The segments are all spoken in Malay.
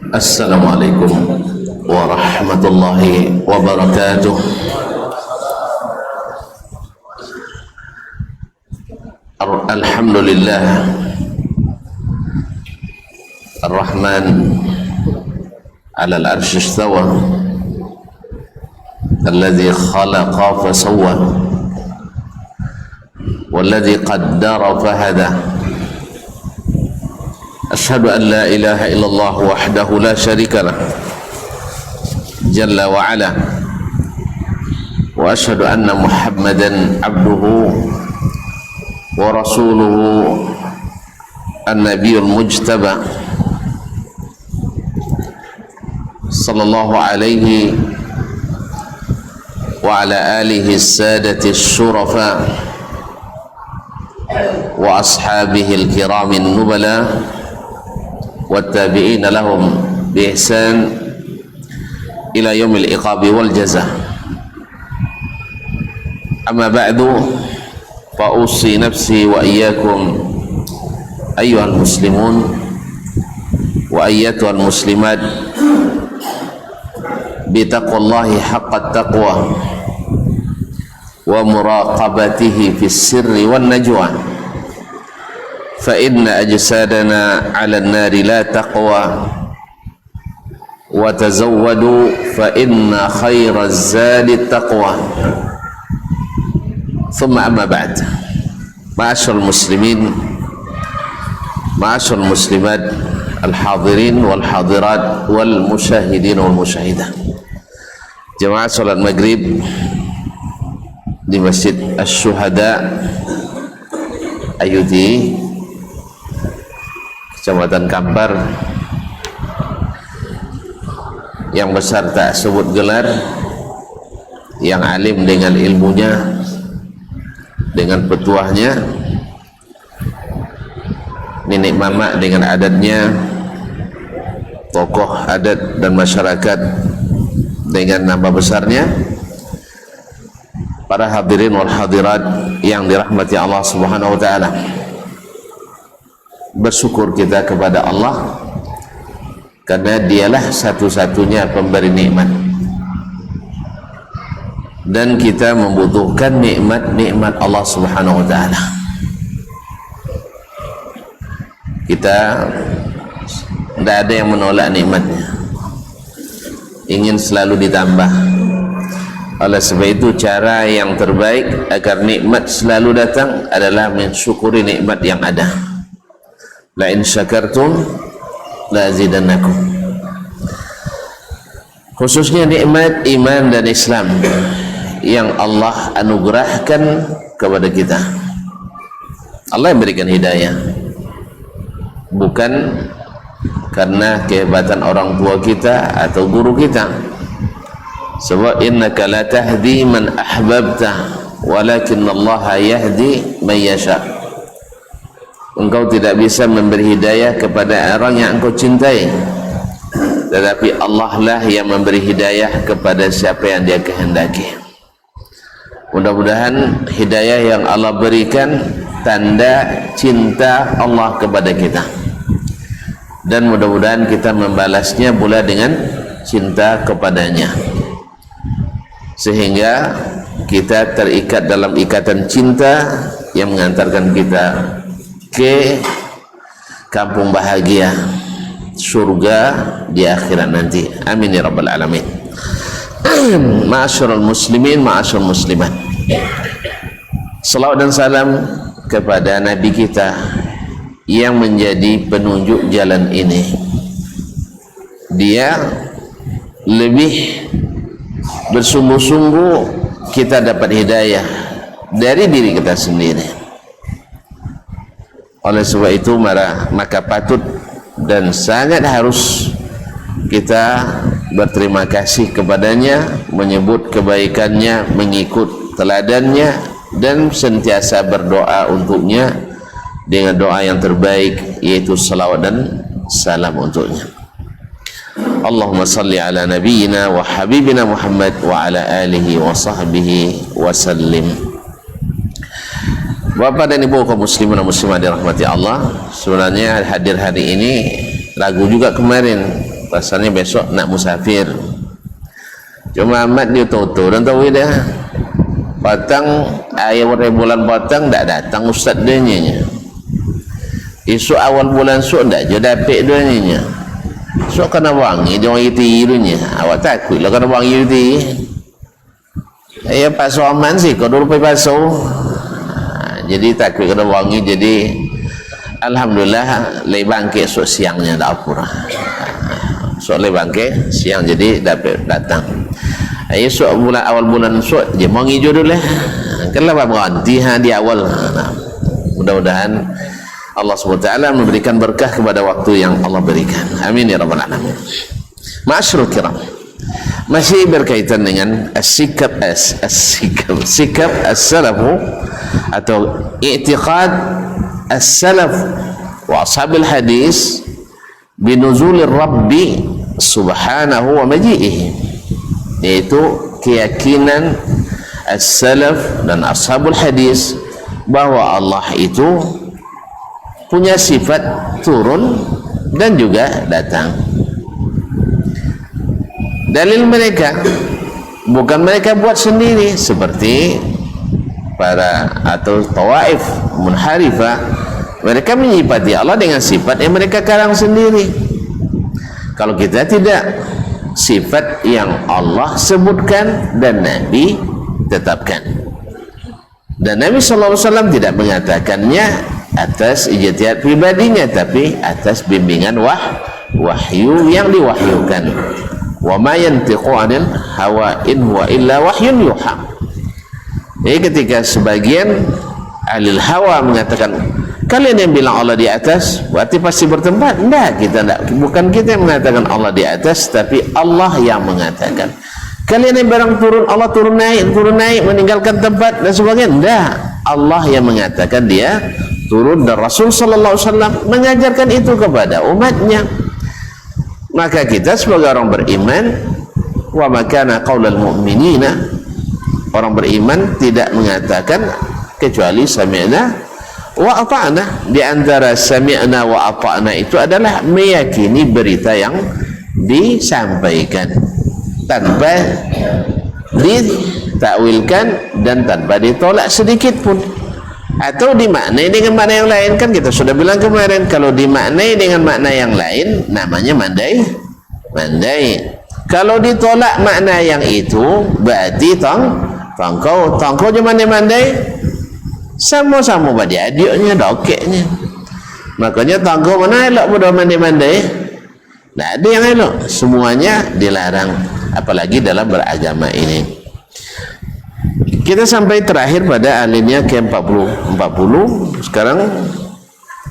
Assalamualaikum warahmatullahi wabarakatuh. Alhamdulillah Ar-Rahman ala al-arsh istawa alladhi khalaqa fasawwa walladhi qaddara fahada. Asyhadu an la ilaha illallah wahdahu la syarika lah jalla wa ala wa asyhadu anna Muhammadan abduhu wa rasuluhu an-nabiyyul mujtaba sallallahu alaihi wa ala alihi as-sadati asy-syurafa wa ashabihi al-kiramin nubala والتابعين لهم بإحسان إلى يوم العقاب والجزاء. أما بعد فأوصي نفسي وإياكم أيها المسلمون وأيتها المسلمات بتقوى الله حق التقوى ومراقبته في السر والنجوى، فإن أجسادنا على النار لا تقوى، وتزودوا فإن خير الزاد التقوى. ثم أما بعد، معاشر المسلمين معاشر المسلمات الحاضرين والحاضرات والمشاهدين والمشاهدات، jemaah salat maghrib di Masjid Asy-Syuhada Ayuti, Kecamatan Kampar, yang besar tak sebut gelar, yang alim dengan ilmunya, dengan petuahnya, nenek mama dengan adatnya, tokoh adat dan masyarakat dengan nama besarnya, para hadirin wal hadirat yang dirahmati Allah Subhanahu wa taala. Bersyukur kita kepada Allah karena dialah satu-satunya pemberi nikmat, dan kita membutuhkan nikmat-nikmat Allah Subhanahu wa taala. Kita tidak ada yang menolak nikmatnya, ingin selalu ditambah. Oleh sebab itu cara yang terbaik agar nikmat selalu datang adalah mensyukuri nikmat yang ada. La in syakartum la azidannakum. Khususnya nikmat iman dan Islam yang Allah anugerahkan kepada kita. Allah yang berikan hidayah, bukan karena kehebatan orang tua kita atau guru kita. Sebab innaka la tahdi man ahbabta walakin Allah yahdi man yasha. Engkau tidak bisa memberi hidayah kepada orang yang engkau cintai, tetapi Allah lah yang memberi hidayah kepada siapa yang Dia kehendaki. Mudah-mudahan hidayah yang Allah berikan tanda cinta Allah kepada kita, dan mudah-mudahan kita membalasnya pula dengan cinta kepadanya, sehingga kita terikat dalam ikatan cinta yang mengantarkan kita ke kampung bahagia, surga di akhirat nanti. Amin ya rabbal alamin. Ma'asyiral muslimin, ma'asyiral muslimat, salawat dan salam kepada Nabi kita yang menjadi penunjuk jalan ini. Dia lebih bersungguh-sungguh kita dapat hidayah dari diri kita sendiri. Oleh sebab itu maka patut dan sangat harus kita berterima kasih kepadanya, menyebut kebaikannya, mengikut teladannya, dan sentiasa berdoa untuknya dengan doa yang terbaik, yaitu salawat dan salam untuknya. Allahumma salli ala nabiyyina wa habibina Muhammad wa ala alihi wa sahbihi wa sallim. Bapak dan Ibu kaum muslimin dan muslimah dirahmati Allah, sebenarnya hadir hari ini ragu juga kemarin, pasalnya besok nak musafir. Cuma amat dia tahu dan tahu dia patang ayat bulan patang tak datang ustaz dia nya. Isu awal bulan su ndak je dapat dia nya. So kena wangi dia orang itu nya. Awak takutlah kena wangi itu. Ya Pak Soman sih kau dulu pergi pasu. Jadi takut kena wangi, jadi alhamdulillah lei bangkit sok siangnya dak apa. Sok lei bangkit siang jadi dapat datang. Ayo sok bulan awal bulan sok je mau ngijo dulu lah. Kalau berhenti di awal. Mudah-mudahan Allah SWT memberikan berkah kepada waktu yang Allah berikan. Amin ya rabbal alamin. Ma'asyiral kiram. Masih berkaitan dengan sikap as-salafu atau i'tiqad as-salaf wa ashabil hadis binuzulir rabbi subhanahu wa maji'ihi, yaitu keyakinan as-salaf dan ashabul hadis bahwa Allah itu punya sifat turun dan juga datang. Dalil mereka bukan mereka buat sendiri seperti para atau tawaif munharifah, mereka menyifati Allah dengan sifat yang mereka karang sendiri. Kalau kita tidak, sifat yang Allah sebutkan dan Nabi tetapkan, dan Nabi SAW tidak mengatakannya atas ijtihad pribadinya, tapi atas bimbingan wahyu yang diwahyukan. Wa ma yantiqu 'anil hawa in huwa illa wahyun yuha. Jadi ketika sebagian ahli hawa mengatakan kalian yang bilang Allah di atas berarti pasti bertempat, enggak, kita enggak, bukan kita yang mengatakan Allah di atas, tapi Allah yang mengatakan. Kalian yang barang turun, Allah turun naik meninggalkan tempat dan sebagainya, enggak, Allah yang mengatakan dia turun, dan Rasul sallallahu alaihi wasallam mengajarkan itu kepada umatnya. Maka kita sebagai orang beriman, wa makana qaulal mu'minina, orang beriman tidak mengatakan kecuali sami'na wa ata'na. Di antara sami'na wa ata'na itu adalah meyakini berita yang disampaikan tanpa ditakwilkan dan tanpa ditolak sedikit pun, atau dimaknai dengan makna yang lain. Kan kita sudah bilang kemarin, kalau dimaknai dengan makna yang lain namanya mandai. Kalau ditolak makna yang itu berarti tongkau je mandai sama-sama pada adiknya dokeknya. Makanya tongkau mana elok pada mandai, tak ada yang elok, semuanya dilarang, apalagi dalam beragama ini. Kita sampai terakhir pada alinea ke-40 sekarang,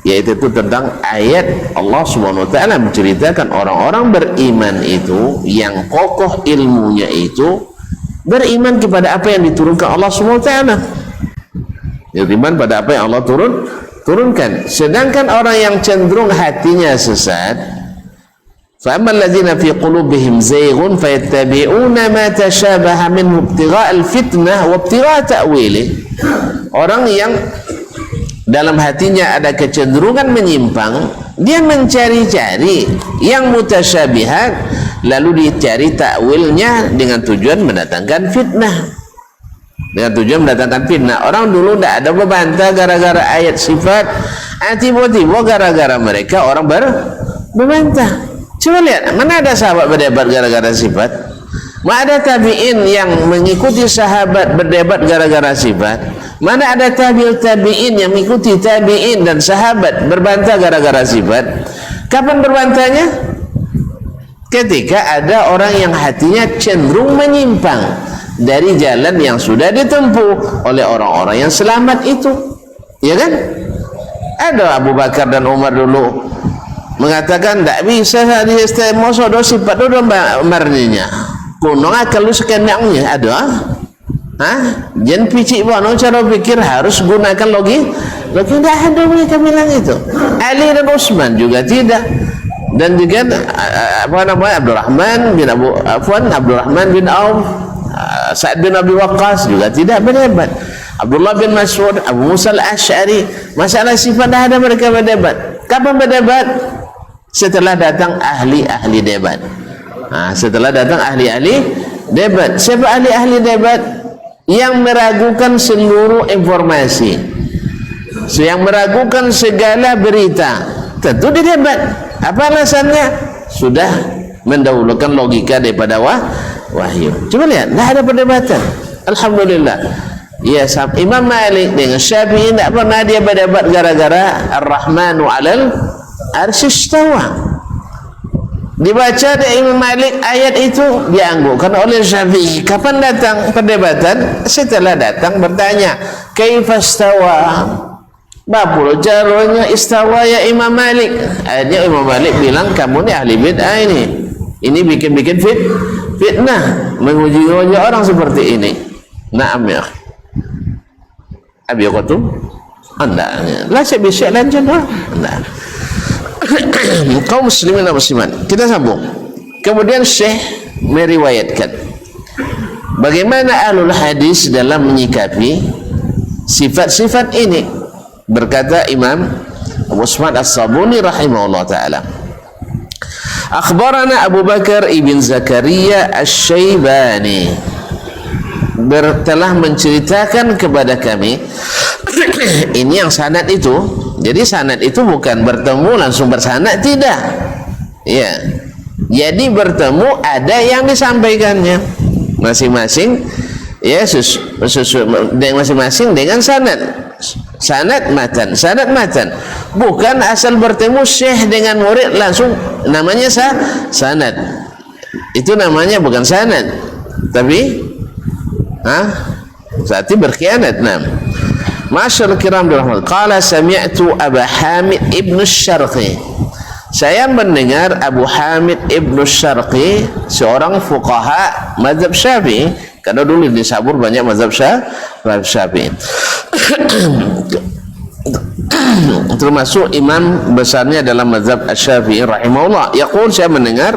yaitu tentang ayat Allah Subhanahu wa taala menceritakan orang-orang beriman itu yang kokoh ilmunya itu beriman kepada apa yang diturunkan Allah Subhanahu wa taala. Beriman pada apa yang Allah turunkan. Sedangkan orang yang cenderung hatinya sesat, فَأَمَّا الَّذِينَ فِي قُلُوبِهِمْ زَيْغٌ فَيَتَّبِعُونَ مَا تَشَابَهَ مِنْهُ ابْتِغَاءَ الْفِتْنَةِ وَابْتِغَاءَ تَأْوِيلِهِ. Orang yang dalam hatinya ada kecenderungan menyimpang, dia mencari-cari yang mutasyabihat, lalu dicari takwilnya dengan tujuan mendatangkan fitnah. Orang dulu tidak ada berbantah gara-gara ayat sifat, tiba-tiba gara-gara mereka orang berbantah. Coba lihat, mana ada sahabat berdebat gara-gara sifat? Mana ada tabi'in yang mengikuti sahabat berdebat gara-gara sifat? Mana ada tabi'in yang mengikuti tabi'in dan sahabat berbantah gara-gara sifat? Kapan berbantahnya? Ketika ada orang yang hatinya cenderung menyimpang dari jalan yang sudah ditempuh oleh orang-orang yang selamat itu, ya kan? Ada Abu Bakar dan Umar dulu mengatakan tak bisa masa do sifat do marninya kuno kalau sekenangnya ada jangan picik bono cara pikir harus gunakan logika tidak ada mereka bilang itu. Ali dan Utsman juga tidak, dan juga Abdurrahman bin Auf, Sa'ad bin Abi Waqqas juga tidak berdebat. Abdullah bin Mas'ud, Abu Musa al-Asy'ari. Masalah sifat dah ada mereka berdebat. Kapan berdebat? Setelah datang ahli-ahli debat. Setelah datang ahli-ahli debat. Siapa ahli-ahli debat? Yang meragukan seluruh informasi, yang meragukan segala berita, tentu didebat. Apa alasannya? Sudah mendahulukan logika daripada wahyu. Coba lihat, dah ada perdebatan. Alhamdulillah. Ya, Imam Malik dengan Syafi'i tidak pernah dia berdebat gara-gara Ar-Rahmanu 'alal arsy istawa. Dibaca dari Imam Malik ayat itu dianggukkan oleh Syafi'i. Kapan datang perdebatan? Setelah datang bertanya, kaifa istawa? Bapul caranya istawa ya Imam Malik. Akhirnya Imam Malik bilang, kamu ni ahli bid'ah ini. Ini bikin-bikin fitnah, menguji-uji orang seperti ini. Naam ya. Abi qatum? Anda. La syai' lan jannah. Anda. Kaum muslimin dan muslimat. Kita sambung. Kemudian Syekh meriwayatkan bagaimana ahlul hadis dalam menyikapi sifat-sifat ini. Berkata Imam Abu Usman As-Sabuni rahimahullah ta'ala, akhbarana Abu Bakar ibn Zakaria Asy-Syaibani telah menceritakan kepada kami. Ini yang sanad itu. Jadi sanad itu bukan bertemu langsung bersanad, tidak. Ya. Jadi bertemu ada yang disampaikannya masing-masing, ya, masing-masing dengan sanad. Sanad matan, bukan asal bertemu syekh dengan murid langsung namanya sanad. Itu namanya bukan sanad, tapi berarti berkhianat. Masyaallah kiram dirahmat. Qala sami'tu Abu Hamid ibn Syarqi. Saya mendengar Abu Hamid ibn Syarqi, seorang fuqaha mazhab Syafi'i. Karena dulu di Sabur banyak mazhab Syafi'i. Termasuk imam besarnya dalam mazhab Syafi'i rahimahullah. Yaqul, saya mendengar,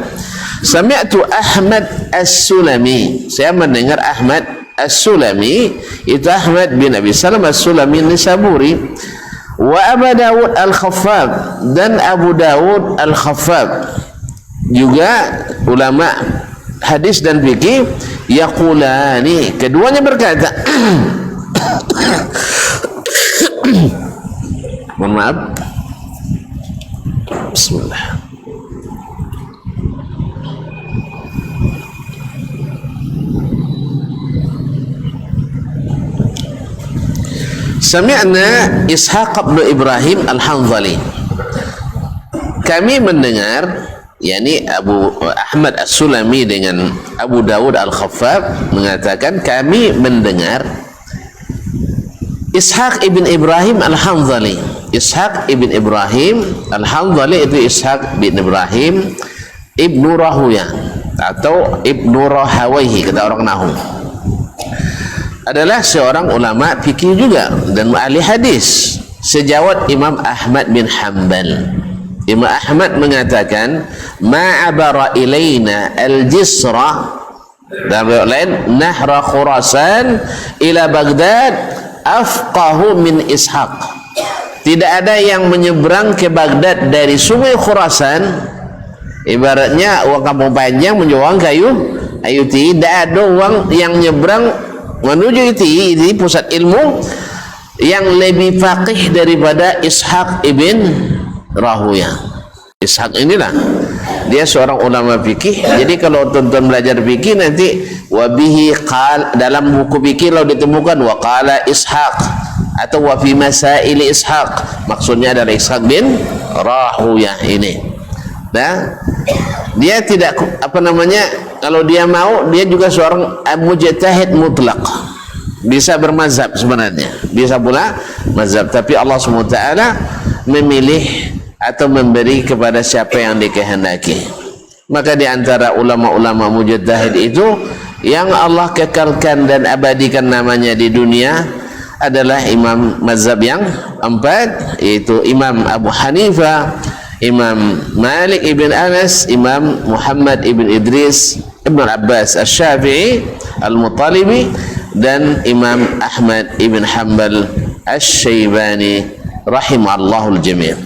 sami'tu Ahmad As-Sulami. Saya mendengar Ahmad As-Sulami, itu Ahmad bin Abi Salam As-Sulami Nisaburi, wa Abu Dawud Al-Khaffab, dan Abu Dawud Al-Khaffab, juga ulama hadis dan fikih, yaqulani, keduanya berkata mohon maaf, bismillah. Sami'na Ishaq bin Ibrahim Al-Hanzali. Kami mendengar, yakni Abu Ahmad As-Sulami dengan Abu Dawud Al-Khaffab mengatakan, kami mendengar Ishaq ibn Ibrahim Al-Hanzali. Ishaq ibn Ibrahim Al-Hanzali itu Ishaq bin Ibrahim Ibnu Rahuyah atau Ibnu Rahawayhi kata orang Nahu. Adalah seorang ulama fikih juga dan ahli hadis sejawat Imam Ahmad bin Hanbal. Imam Ahmad mengatakan, ma'abara ilaina al-Jisra, dalam riwayat lain nahra Khurasan ila Baghdad afqahu min Ishaq. Tidak ada yang menyeberang ke Baghdad dari sungai Khurasan, ibaratnya uang kampung panjang menjual kayu, tidak ada uang yang nyeberang menuju itu pusat ilmu yang lebih faqih daripada Ishaq ibn Rahuyah. Ishaq inilah dia seorang ulama fikih. Jadi kalau tuan-tuan belajar fikih nanti wabihi qal, dalam buku fikih kalau ditemukan wa qala Ishaq atau wa fi masail Ishaq, maksudnya adalah Ishaq bin Rahuyah ini. Nah, dia tidak kalau dia mau, dia juga seorang mujtahid mutlak, bisa bermazhab sebenarnya, bisa pula mazhab, tapi Allah SWT memilih atau memberi kepada siapa yang dikehendaki. Maka di antara ulama-ulama mujtahid itu yang Allah kekalkan dan abadikan namanya di dunia adalah imam mazhab yang empat, yaitu Imam Abu Hanifah, Imam Malik ibn Anas, Imam Muhammad ibn Idris ibn Abbas Asy-Syafi'i Al-Muttalibi, dan Imam Ahmad ibn Hanbal Asy-Syaibani rahimahallahul jami'.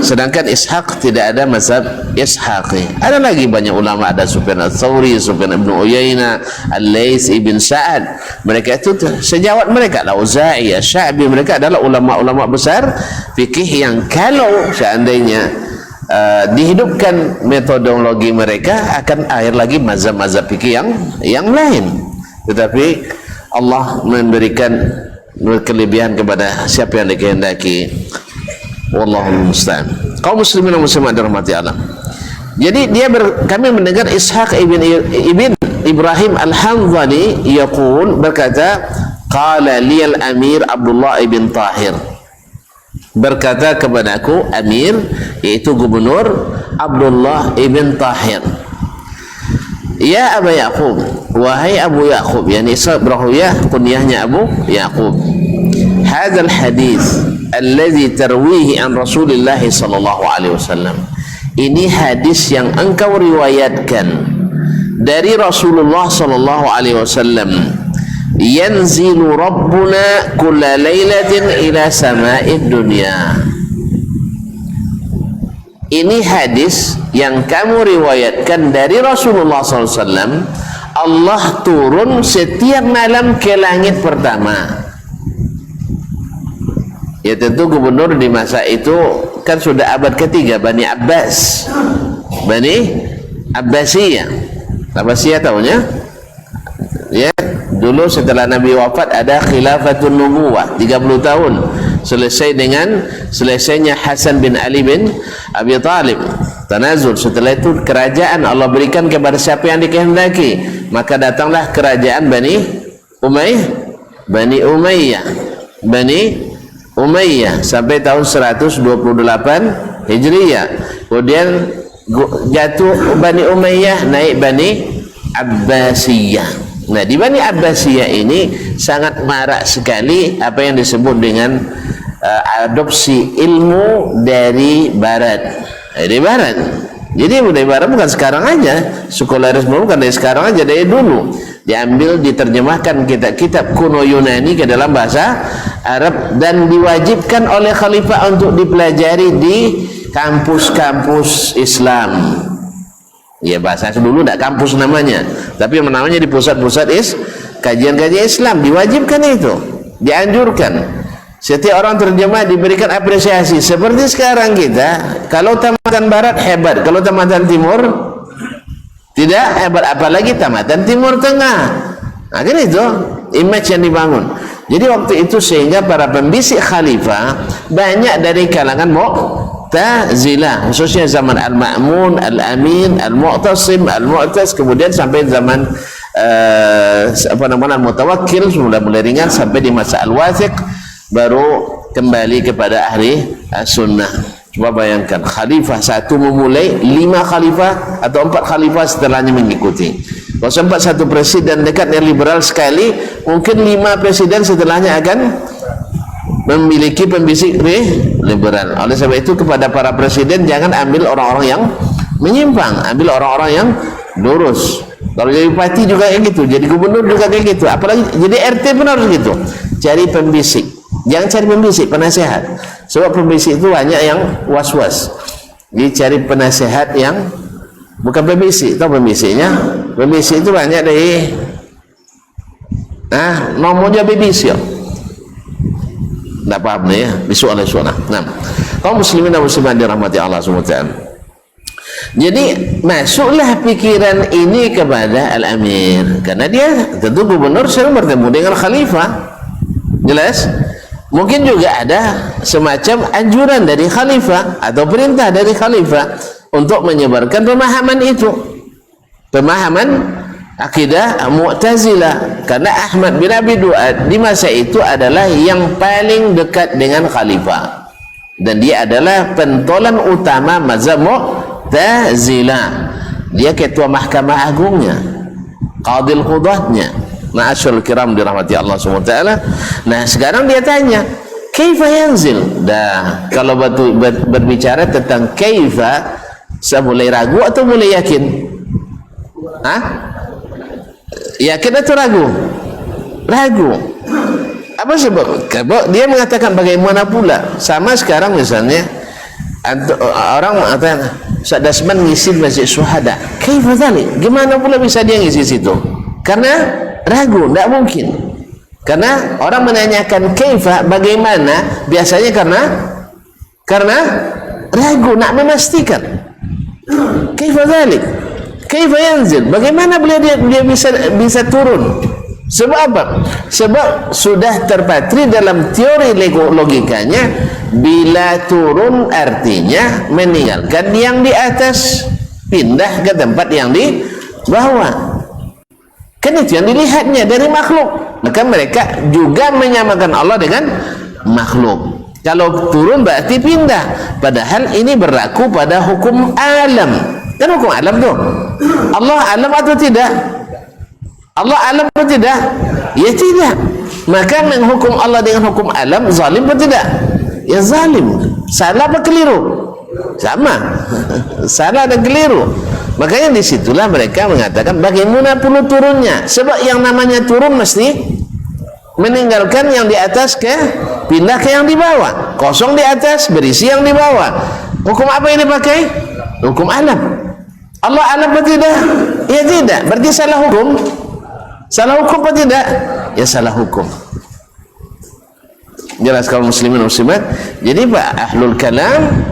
Sedangkan Ishaq tidak ada mazhab Ishaqi. Ada lagi banyak ulama, ada Sufyan Ats-Tsauri, Sufyan ibn Uyainah, Al-Laits ibn Sa'ad. Mereka itu sejawat mereka Al-Auza'i, Asy-Sya'bi, mereka adalah ulama-ulama besar fikih yang kalau seandainya dihidupkan metodologi mereka akan akhir lagi mazhab-mazhab fikih yang lain. Tetapi Allah memberikan kelebihan kepada siapa yang dikehendaki. Wallahul musta'an. Kaum muslimin dan muslimat dirahmati Allah. Jadi kami mendengar Ishaq ibn Ibrahim Al-Hanzali yaqul, berkata, qala liyal amir Abdullah ibn Tahir, berkata kepadaku amir, yaitu gubernur Abdullah ibn Tahir, ya Abu Yaqub, wahai Abu Yaqub, yani Ishaq Ibrahim kunyahnya Abu Yaqub, hadzal hadis alladhi tarwihi an Rasulillah sallallahu alaihi wasallam, ini hadis yang engkau riwayatkan dari Rasulullah sallallahu alaihi wasallam, yanzilu rabbuna kulla lailatin ila sama'id dunya. Ini hadis yang kamu riwayatkan dari Rasulullah sallallahu alaihi wasallam, Allah turun setiap malam ke langit pertama. Ya tentu gubernur di masa itu kan sudah abad ketiga, Bani Abbas, Bani Abbasiyah. Abbasiyah tahunya? Ya, dulu setelah Nabi wafat ada khilafatun nubuwah 30 tahun, selesai dengan selesainya Hasan bin Ali bin Abi Thalib, tanazul. Setelah itu kerajaan Allah berikan kepada siapa yang dikehendaki, maka datanglah kerajaan Bani Umayyah sampai tahun 128 Hijriyah. Kemudian jatuh Bani Umayyah, naik Bani Abbasiyah. Nah, di Bani Abbasiyah ini sangat marak sekali apa yang disebut dengan adopsi ilmu dari barat. Dari barat. Jadi dari barat bukan sekarang aja, sekularisme bukan dari sekarang aja, dari dulu. Diambil, diterjemahkan kitab-kitab kuno Yunani ke dalam bahasa Arab dan diwajibkan oleh khalifah untuk dipelajari di kampus-kampus Islam. Ya, bahasa dulu tidak kampus namanya, tapi namanya di pusat-pusat kajian-kajian Islam, diwajibkan itu, dianjurkan. Setiap orang terjemah diberikan apresiasi. Seperti sekarang kita, kalau tamatan barat hebat, kalau tamatan timur tidak hebat, apalagi tamatan timur tengah. Nah, kan itu image yang dibangun. Jadi waktu itu sehingga para pembisik khalifah banyak dari kalangan Mu'tazilah, khususnya zaman Al-Ma'mun, Al-Amin, Al-Mu'tasim, Al-Mu'taz, kemudian sampai zaman Al-Mutawakkil, mulai ringan sampai di masa Al-Wathiq, baru kembali kepada ahli sunnah. Coba bayangkan, khalifah satu memulai, 5 khalifah atau 4 khalifah setelahnya mengikuti. Kalau sempat satu presiden dekat yang liberal sekali, mungkin 5 presiden setelahnya akan memiliki pembisik liberal. Oleh sebab itu kepada para presiden jangan ambil orang-orang yang menyimpang, ambil orang-orang yang lurus. Kalau jadi bupati juga kayak gitu, jadi gubernur juga kayak gitu, apalagi jadi RT pun harus gitu. Cari pembisik, jangan cari pembisik, penasehat. Sebab pembisik itu banyak yang was-was. Jadi cari penasehat yang bukan pembisik. Tahu pembisiknya? Pembisik itu banyak dari nomornya BBC. Tidak paham nih ya, besok oleh sunnah. Nah, kaum muslimin dan muslimat dirahmati Allah SWT. Jadi masuklah pikiran ini kepada Al-Amir, karena dia tentu gubernur sering bertemu dengan khalifah. Jelas? Mungkin juga ada semacam anjuran dari khalifah atau perintah dari khalifah untuk menyebarkan pemahaman itu, pemahaman akidah Mu'tazilah, karena Ahmad bin Abi Du'ad di masa itu adalah yang paling dekat dengan khalifah dan dia adalah pentolan utama mazhab Mu'tazilah. Dia ketua mahkamah agungnya, qadil qudatnya. Ma'asyarul kiram dirahmati Allah SWT. Nah, sekarang dia tanya, kaifa yanzil? Dah, kalau berbicara tentang kaifa, saya mulai ragu atau mulai yakin? Yakin atau ragu? Ragu. Apa sebab? Dia mengatakan bagaimana pula? Sama sekarang misalnya orang mengatakan Ustaz Dasman ngisi Masjid Syuhada. Kaifa dzalik? Gimana pula bisa dia ngisi situ? Karena ragu, tidak mungkin. Karena orang menanyakan kaifa, bagaimana, biasanya karena ragu, nak memastikan. Kaifa dzalik? Kaifa yanzil? Bagaimana dia bisa turun? Sebab apa? Sebab sudah terpatri dalam teori logikanya, bila turun artinya meninggalkan yang di atas, pindah ke tempat yang di bawah. Kan itu yang dilihatnya dari makhluk. Maka mereka juga menyamakan Allah dengan makhluk. Kalau turun berarti pindah. Padahal ini berlaku pada hukum alam. Kan hukum alam tuh. Allah alam atau tidak? Allah alam atau tidak? Ya tidak. Maka menghukum Allah dengan hukum alam zalim atau tidak? Ya zalim. Salah apa keliru? Sama. Salah dan keliru. Makanya disitulah mereka mengatakan bagaimana perlu turunnya. Sebab yang namanya turun mesti meninggalkan yang di atas ke pindah ke yang di bawah. Kosong di atas, berisi yang di bawah. Hukum apa yang dipakai? Hukum alam. Allah alam atau tidak? Ya tidak. Berarti salah hukum. Salah hukum atau tidak? Ya salah hukum. Jelas kaum muslimin muslimat. Jadi Pak ahlul kalam,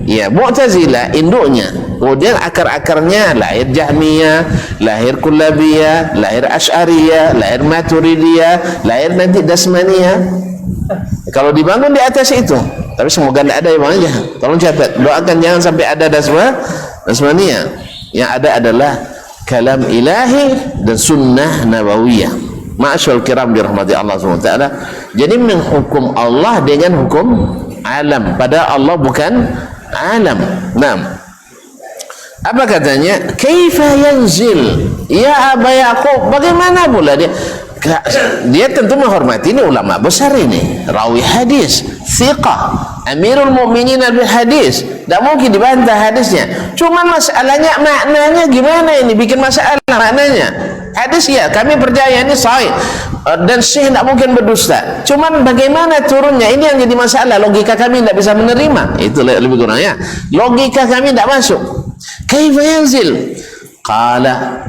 ya Mu'tazilah induknya, kemudian akar-akarnya lahir Jahmiyah, lahir Kullabiyah, lahir Asy'ariyah, lahir Maturidiyah, lahir nanti Dasmaniyah. Kalau dibangun di atas itu, tapi semoga tidak ada yang aja. Tolong catat, doakan jangan sampai ada Dasmaniyah. Yang ada adalah kalam ilahi dan sunnah nabawiyah. Ma'asyul kiram dirahmati Allah SWT. Jadi menghukum Allah dengan hukum alam, padahal Allah bukan alam. Nah, apa katanya? Kaifa yanzil ya Aba Yaqub? Bagaimana pula dia tentu menghormati ini ulama besar, ini rawi hadis, thiqah, amirul mu'minin bil hadis, tidak mungkin dibantah hadisnya. Cuma masalahnya maknanya gimana, ini bikin masalah maknanya. Hadis ya kami percaya ini sahih dan syekh tidak mungkin berdusta, cuman bagaimana turunnya ini yang jadi masalah. Logika kami tidak bisa menerima, itu lebih kurang ya, logika kami tidak masuk. Kaifa yanzil? Qala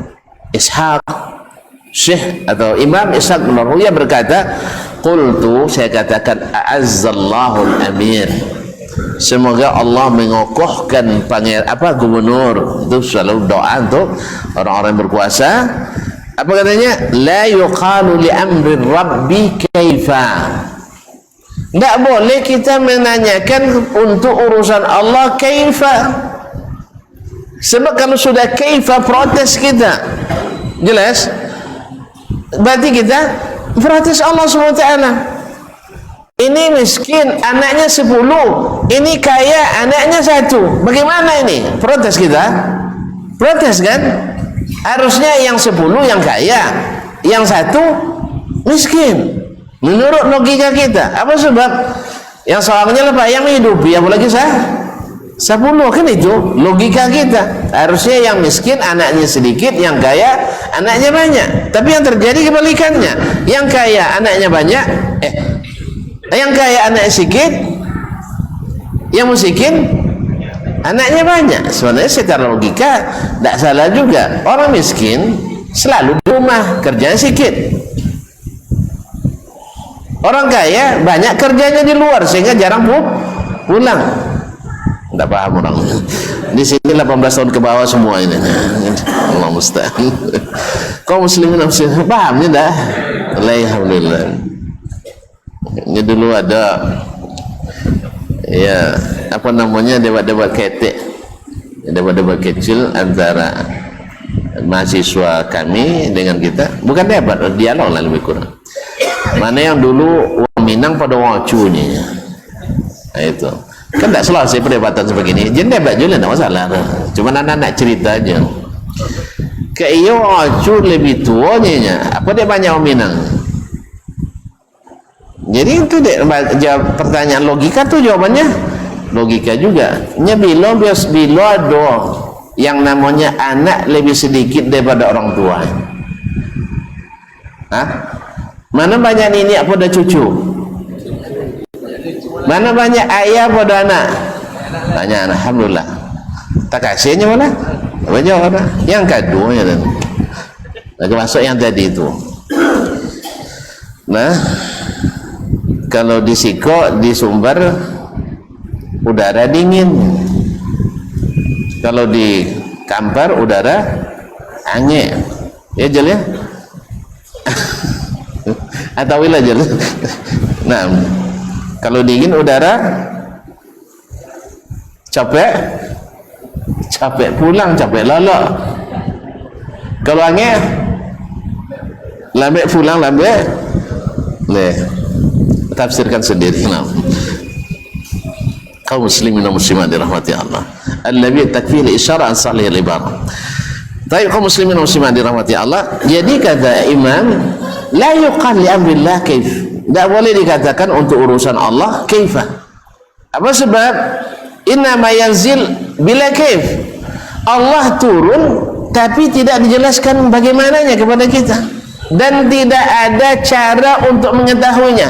Ishaq, Syekh atau Imam Ishaq bin Rahuyah berkata, qultu, saya katakan, a'azzallahul amir, semoga Allah mengokohkan gubernur. Itu selalu doa untuk orang-orang yang berkuasa. Apa katanya? La yuqalu li amri rabbi kaifa. Tidak boleh kita menanyakan untuk urusan Allah kaifa. Sebab kalau sudah kaifa, protes kita. Jelas? Berarti kita protes Allah SWT. Ini miskin, anaknya 10. Ini kaya, anaknya 1. Bagaimana ini? Protes kita. Protes kan? Harusnya yang 10 yang kaya, yang 1 miskin. Menurut logika kita. Apa sebab? Yang soalnya lah yang hidupi, apalagi 10 kan, itu logika kita. Harusnya yang miskin anaknya sedikit, yang kaya anaknya banyak. Tapi yang terjadi kebalikannya. Yang kaya anaknya banyak, yang kaya anaknya sedikit, yang miskin anaknya banyak. Sebenarnya secara logika tidak salah juga. Orang miskin selalu di rumah, kerjanya sedikit. Orang kaya banyak kerjanya di luar sehingga jarang pulang. Tidak paham orang di sini 18 tahun ke bawah semua ini. Allah musta'an. Kaum muslimin pahamnya dah. Alhamdulillah. Ini dulu ada ya apa namanya debat-debat ketek, debat-debat kecil antara mahasiswa kami dengan kita. Bukan debat, dialog lah lebih kurang. Mana yang dulu orang Minang pada orang Acu ni. Nah, itu kan tak selesai perdebatan sebegini. Jadi debat juga tak masalah. Cuma anak-anak cerita aja. Ke iyo Acu lebih tuanya, apa dia banyak orang Minang. Jadi itu jawab pertanyaan logika tuh, jawabannya logika juga. Bila ada yang namanya anak lebih sedikit daripada orang tua. Hah? Mana banyak nenek pada cucu? Mana banyak ayah pada anak? Banyak anak, alhamdulillah. Tak kasihnya mana? Banyak orang. Yang kedua ya dan lagi masuk yang tadi itu. Nah, kalau di Siko, di Sumber udara dingin. Kalau di Kampar udara angin. Ya Jel ya? Atau wilayah Jel. Nah, kalau dingin udara capek pulang, capek lolok. Kalau angin lambat pulang, lambat. Nih, tafsirkan sendiri. Nah, kaum muslimin dan muslimat dirahmati Allah. Allazi takfir isyara an salih al-ibarah. Baik kaum muslimin dan muslimat dirahmati Allah. Jadi kata Imam, la yuqal li amrillah kaif. Tak boleh dikatakan untuk urusan Allah kaifah. Apa sebab? Inna ma yanzil bila kaif. Allah turun tapi tidak dijelaskan bagaimananya kepada kita, dan tidak ada cara untuk mengetahuinya.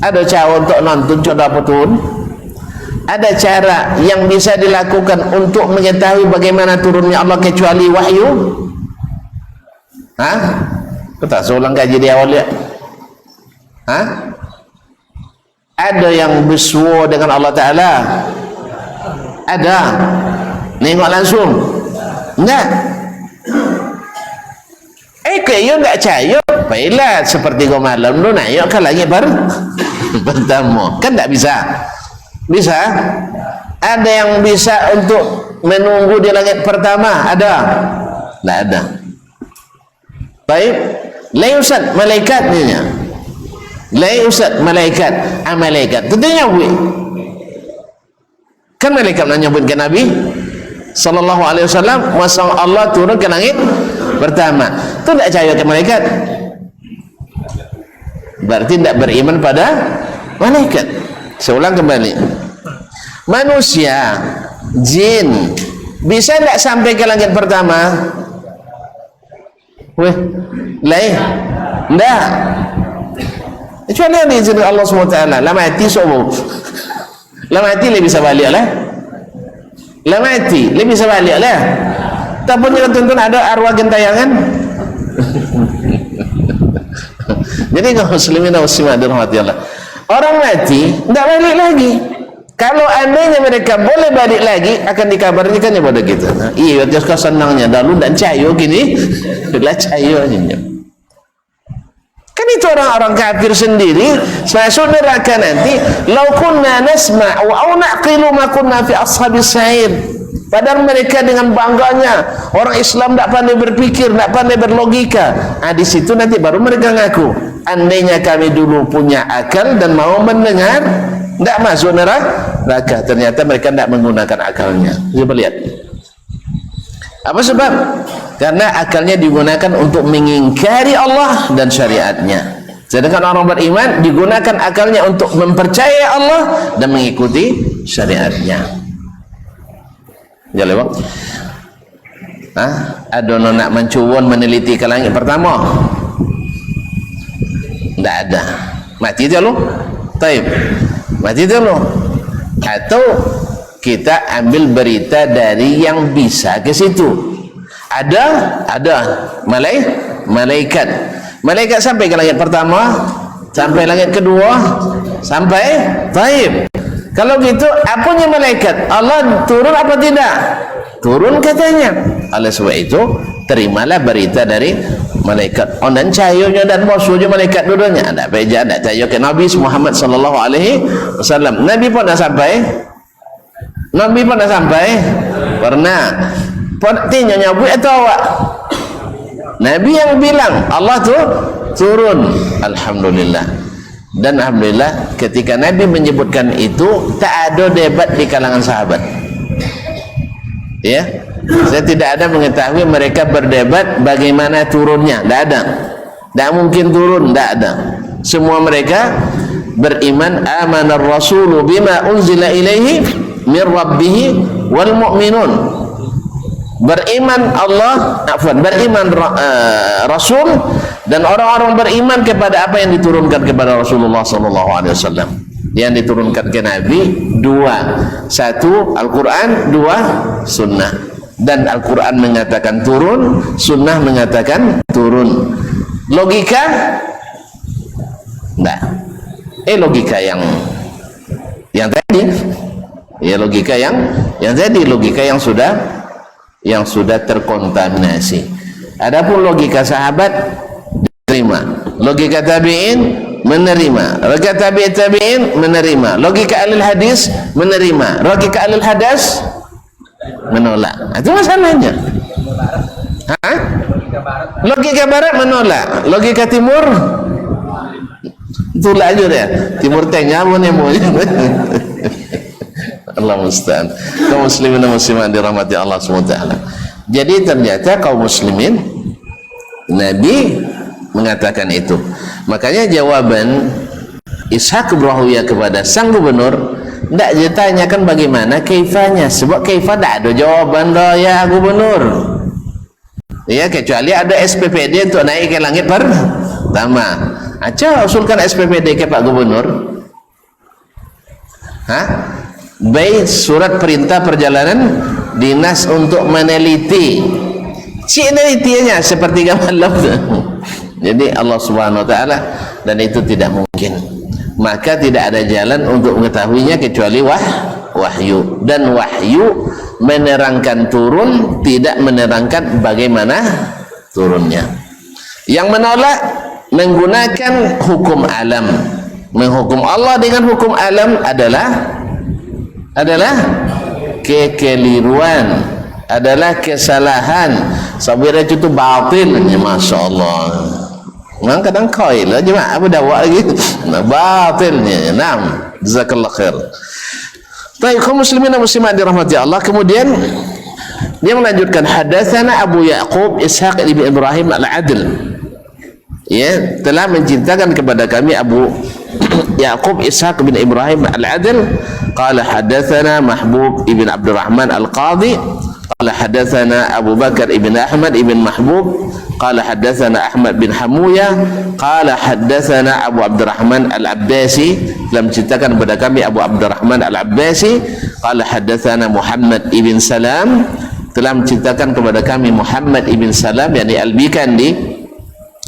Ada cara untuk nonton coba putun, ada cara yang bisa dilakukan untuk mengetahui bagaimana turunnya Allah kecuali wahyu. Hah? Kita ulang kaji di awal ya. Hah? Ada yang bersua dengan Allah Ta'ala? Ada. Nengok langsung? Enggak. Kayu enggak cayo. Baiklah seperti kau malam tu naik ke langit pertama. Kan enggak bisa. Bisa. Ada yang bisa untuk menunggu di langit pertama? Ada? Enggak ada. Baik. Lain Ustaz, malaikatnya. Lain Ustaz, malaikat. Malaikat. Tentunya kan malaikat menyebut ke Nabi sallallahu alaihi wasallam, masa Allah turun ke langit pertama. Itu tidak percaya ke malaikat. Berarti tidak beriman pada malaikat. Saya ulang kembali. Manusia, jin bisa tidak sampai ke langit pertama? Lain. Tidak. Kecuali yang diizinkan Allah SWT. Lama hati semua. Lama hati lebih bisa balik lah. Lama hati lebih bisa balik lah. Tak punya tuntun ada arwah gentayangan. Jadi kaum muslimin dan muslimat dirahmati Allah, orang mati tidak balik lagi. Kalau andainya mereka boleh balik lagi, akan dikabarkan kepada kita. Nah, iya, dia senangnya dahulu dan cayo gini, bila cayo aja. Kan itu orang-orang kafir sendiri masuk neraka nanti. Lau kunna nasma'u au naqilu ma kunna fi ashabis sa'ir. Padahal mereka dengan bangganya orang Islam tak pandai berpikir, tak pandai berlogika. Di situ nanti baru mereka ngaku, andainya kami dulu punya akal dan mau mendengar, tak masuk neraka. Ternyata mereka tak menggunakan akalnya. Coba lihat. Apa sebab? Karena akalnya digunakan untuk mengingkari Allah dan syariatnya. Sedangkan orang beriman digunakan akalnya untuk mempercayai Allah dan mengikuti syariatnya. Jalan bang? Ada nak mencuwon meneliti ke langit pertama? Tak ada. Mati dia lu? Taib. Mati dia lu? Atau kita ambil berita dari yang bisa ke situ? Ada malaikat. Malaikat sampai ke langit pertama, sampai langit kedua, sampai taib. Kalau gitu, apanya malaikat? Allah turun apa tidak? Turun katanya. Oleh sebab itu, terimalah berita dari malaikat. Dan cahayanya dan musuhnya malaikat dulunya. Ada beja, ada cahaya ke Nabi Muhammad sallallahu alaihi wasallam. Nabi pernah sampai? Nabi pernah sampai? Pernah. Tanya nyabu atau awak? Nabi yang bilang Allah tu turun. Alhamdulillah. Dan alhamdulillah ketika Nabi menyebutkan itu tak ada debat di kalangan sahabat. Ya, saya tidak ada mengetahui mereka berdebat bagaimana turunnya. Tak ada. Tak mungkin turun. Tak ada. Semua mereka beriman. Amanar rasulu bima unzila ilaihi min rabbih wal mu'minun. beriman Allah, beriman Rasul, dan orang-orang beriman kepada apa yang diturunkan kepada Rasulullah SAW, yang diturunkan ke Nabi. Dua, satu Al-Quran, dua Sunnah. Dan Al-Quran mengatakan turun, Sunnah mengatakan turun. Logika? Enggak. Logika yang tadi, ya logika yang tadi, logika yang sudah terkontaminasi. Adapun logika sahabat diterima, logika tabi'in menerima, logika tabi'in menerima, logika ahli hadis menerima, logika ahli hadas menolak. Itu masalahnya. Logika barat menolak, logika timur itulah aja dia. Timur tengah pun yang mau. Allah musta'an. Kaum muslimin dan muslimat dirahmati Allah SWT. Jadi ternyata kaum muslimin, Nabi mengatakan itu. Makanya jawaban Ishaq bin Rahawiyah kepada sang gubernur tidak ditanyakan bagaimana kaifanya, sebab kaifah tidak ada jawaban dah ya gubernur. Ya, kecuali ada SPPD untuk naik ke langit pertama. Aja usulkan SPPD ke Pak Gubernur. Baik surat perintah perjalanan dinas untuk meneliti. Menelitinya sepertiga malam. Jadi Allah Subhanahu Wa Taala, dan itu tidak mungkin. Maka tidak ada jalan untuk mengetahuinya kecuali wahyu. Dan wahyu menerangkan turun, tidak menerangkan bagaimana turunnya. Yang menolak menggunakan hukum alam, menghukum Allah dengan hukum alam adalah kekeliruan, adalah kesalahan. Sabira itu batilnya, masya Allah. Memang kadang koil aja mak, apa dakwah lagi batilnya. Naam, jazakallah khair. Baik, kaum muslimin dan muslimat dirahmati Allah. Kemudian dia melanjutkan, hadatsana Abu Yaqub Ishaq bin Ibrahim Al-Adl, ya, telah menceritakan kepada kami Abu Yaqub Ishaq bin Ibrahim Al-Adl, qala hadatsana Mahbub ibn Abdurrahman Al-Qadhi, qala hadatsana Abu Bakar ibn Ahmad ibn Mahbub, qala hadatsana Ahmad bin Hamuyah, qala hadatsana Abu Abdurrahman Al-Abbasi, telah menceritakan kepada kami Abu Abdurrahman Al-Abbasi, qala hadatsana Muhammad ibn Salam, telah menceritakan kepada kami Muhammad ibn Salam, yakni Al-Bikandi,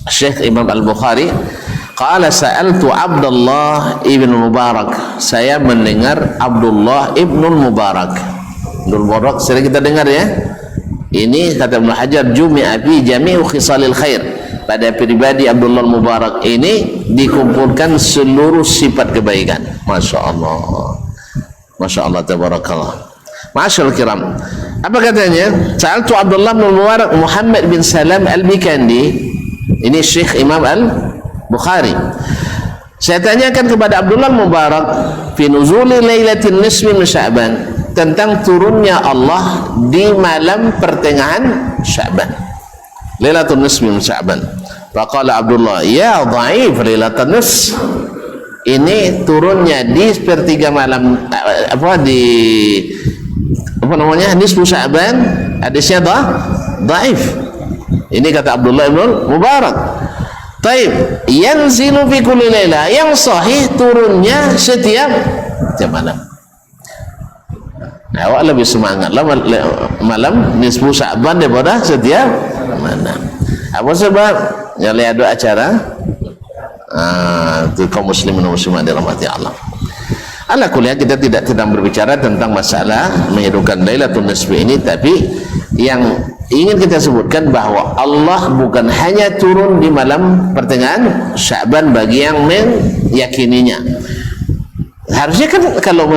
Syekh Imam Al-Bukhari, qala sa'altu Abdullah ibn Mubarak, saya mendengar Abdullah ibn Mubarak. Abdul Mubarak sering kita dengar ya. Ini kata Ibnu Hajar, jumi'a fi jami'u khisalil khair. Pada pribadi Abdullah Mubarak ini dikumpulkan seluruh sifat kebaikan. Masya Allah, Masya Allah, tabarakallah. Ma'asyarul kiram, apa katanya? Sa'altu Abdullah bin Mubarak Muhammad bin Salam Al-Bikandi, ini Syekh Imam Al-Bukhari. Saya tanyakan kepada Abdullah Mubarak fi nuzuli lailatin nisfi min Sya'ban, tentang turunnya Allah di malam pertengahan Sya'ban, Lailatul Nisfi min Sya'ban. Faqala Abdullah, ya dhaif Lailatul Nisf, ini turunnya di sepertiga malam, nisfu Sya'ban, hadisnya dhaif. Ini kata Abdullah ibn Mubarak. Taib, yanzilu fi kulli laila, yang sahih turunnya setiap malam. Nah, awak lebih semangat lah malam nisfu Sya'ban daripada setiap malam. Apa sebab? Yang ada acara itu kaum muslimin dan muslimat dirahmati Allah. Ala kuliah, kita tidak sedang berbicara tentang masalah menghidupkan Lailatul Nisfi ini, tapi yang ingin kita sebutkan bahwa Allah bukan hanya turun di malam pertengahan Sya'ban bagi yang meyakininya. Harusnya kan kalau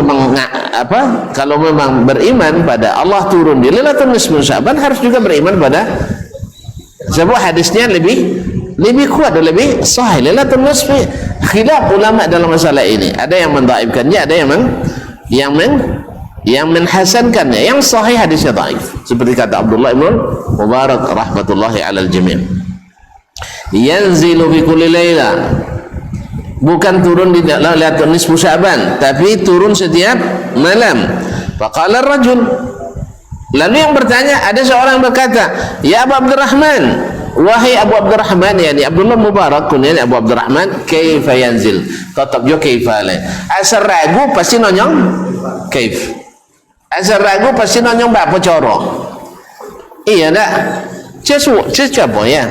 memang beriman pada Allah turun di Lailatul Nisfi Sya'ban, harus juga beriman pada sebuah hadisnya lebih kuat dan lebih sahih. Lailatul Nisfi, khilaf ulama dalam masalah ini. Ada yang mendhaifkannya, ada yang menhasankannya. Yang sahih hadisnya dhaif. Seperti kata Abdullah ibn Mubarak rahmatullahi alal jami'. Yanzilu fi kulli laila, bukan turun di Lailatul Nisfu Sya'ban, tapi turun setiap malam. Faqala ar-rajul, Lalu yang bertanya, ada seorang berkata, ya Abu Abdurrahman, wahai Abu Abdurrahman, yani Abdullah Mubarak kunyanya Abu Abdurrahman, kaifa yanzil, tetap jo kaifa le, asal ragu pasti nonyong kaif, asal ragu pasti nonyong apa coro. Iya nak, apa ya,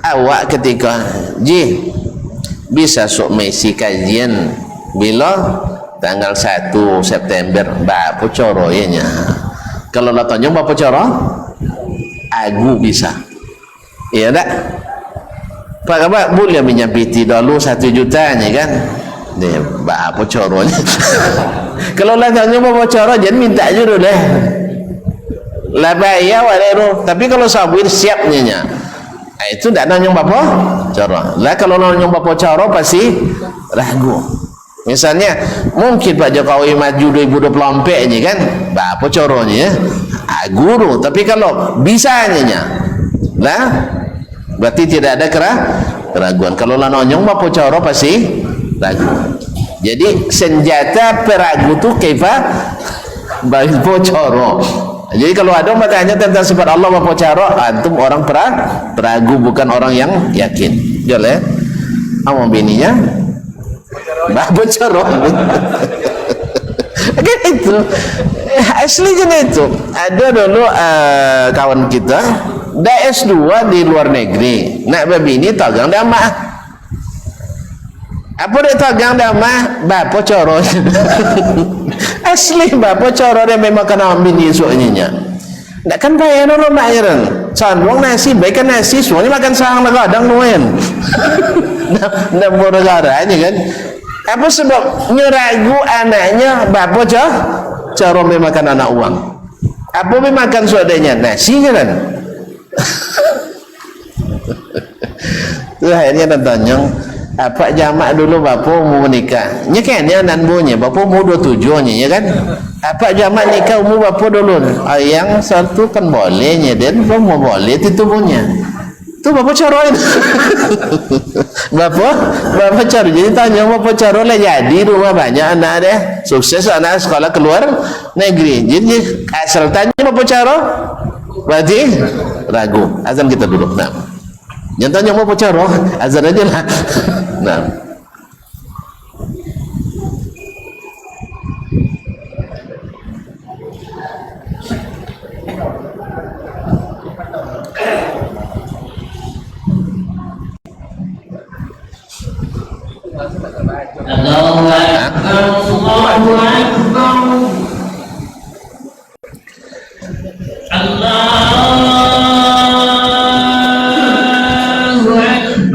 awak ketika bisa sok mesi kajian bila tanggal 1 September apa coro ya. Kalau lo tanya apa cara? Aku bisa. Iya tak? Pak apa boleh menyapiti dulu 1 juta ni kan? Dia apa caranya? Kalau lo tanya apa cara jangan minta juga deh. Lah bayar walero. Tapi kalau sabir siapnya. Itu tak nanya apa cara. Lah kalau nanya apa cara pasti ragu. Misalnya mungkin Pak Jokowi maju 2024 ni kan, apa caranya ya? Guru, tapi kalau bisanya lah berarti tidak ada keraguan. Kalau lah nonyong apa cara pasti ragu. Jadi senjata peragu tu kaifa apa cara. Jadi kalau ada bertanya tentang sifat Allah apa cara, antum orang peragu, bukan orang yang yakin. Jelas ya? Apa bininya? Bah bocor kan itu aslinya itu. Ada dulu kawan kita dah S2 di luar negeri, nak babini tagang dama apa dia tagang dama bapak coro asli bapak coro dia memang kena ambil esoknya nak kan bayar dulu maknyaran sandwang nasi baikkan nasi soalnya makan sahang kadang nuan nak negara kan. Apa sebab nyeragu anaknya bapak cara memakan anak uang? Apa memakan saudaranya nasi kan? Tu akhirnya tanya, apa jamak dulu bapak mau menikah? Nya kan ya nan bunyi bapak mau 27 nya ya kan? Apa jamak nikah umur bapak dulu? Yang satu kan bolehnya dan mau boleh itu punya. Tu bapak cara itu. Bapak cara jadi tanya bapak cara lah jadi rumah banyak anak deh sukses anak sekolah keluar negeri. Jadi asal tanya bapak cara berarti ragu. Azan kita duduk. Nah, jangan tanya bapak cara, azan aja lah. Nah. Allahu Akbar, Allahu Akbar, Allahu Akbar, Allahu Akbar.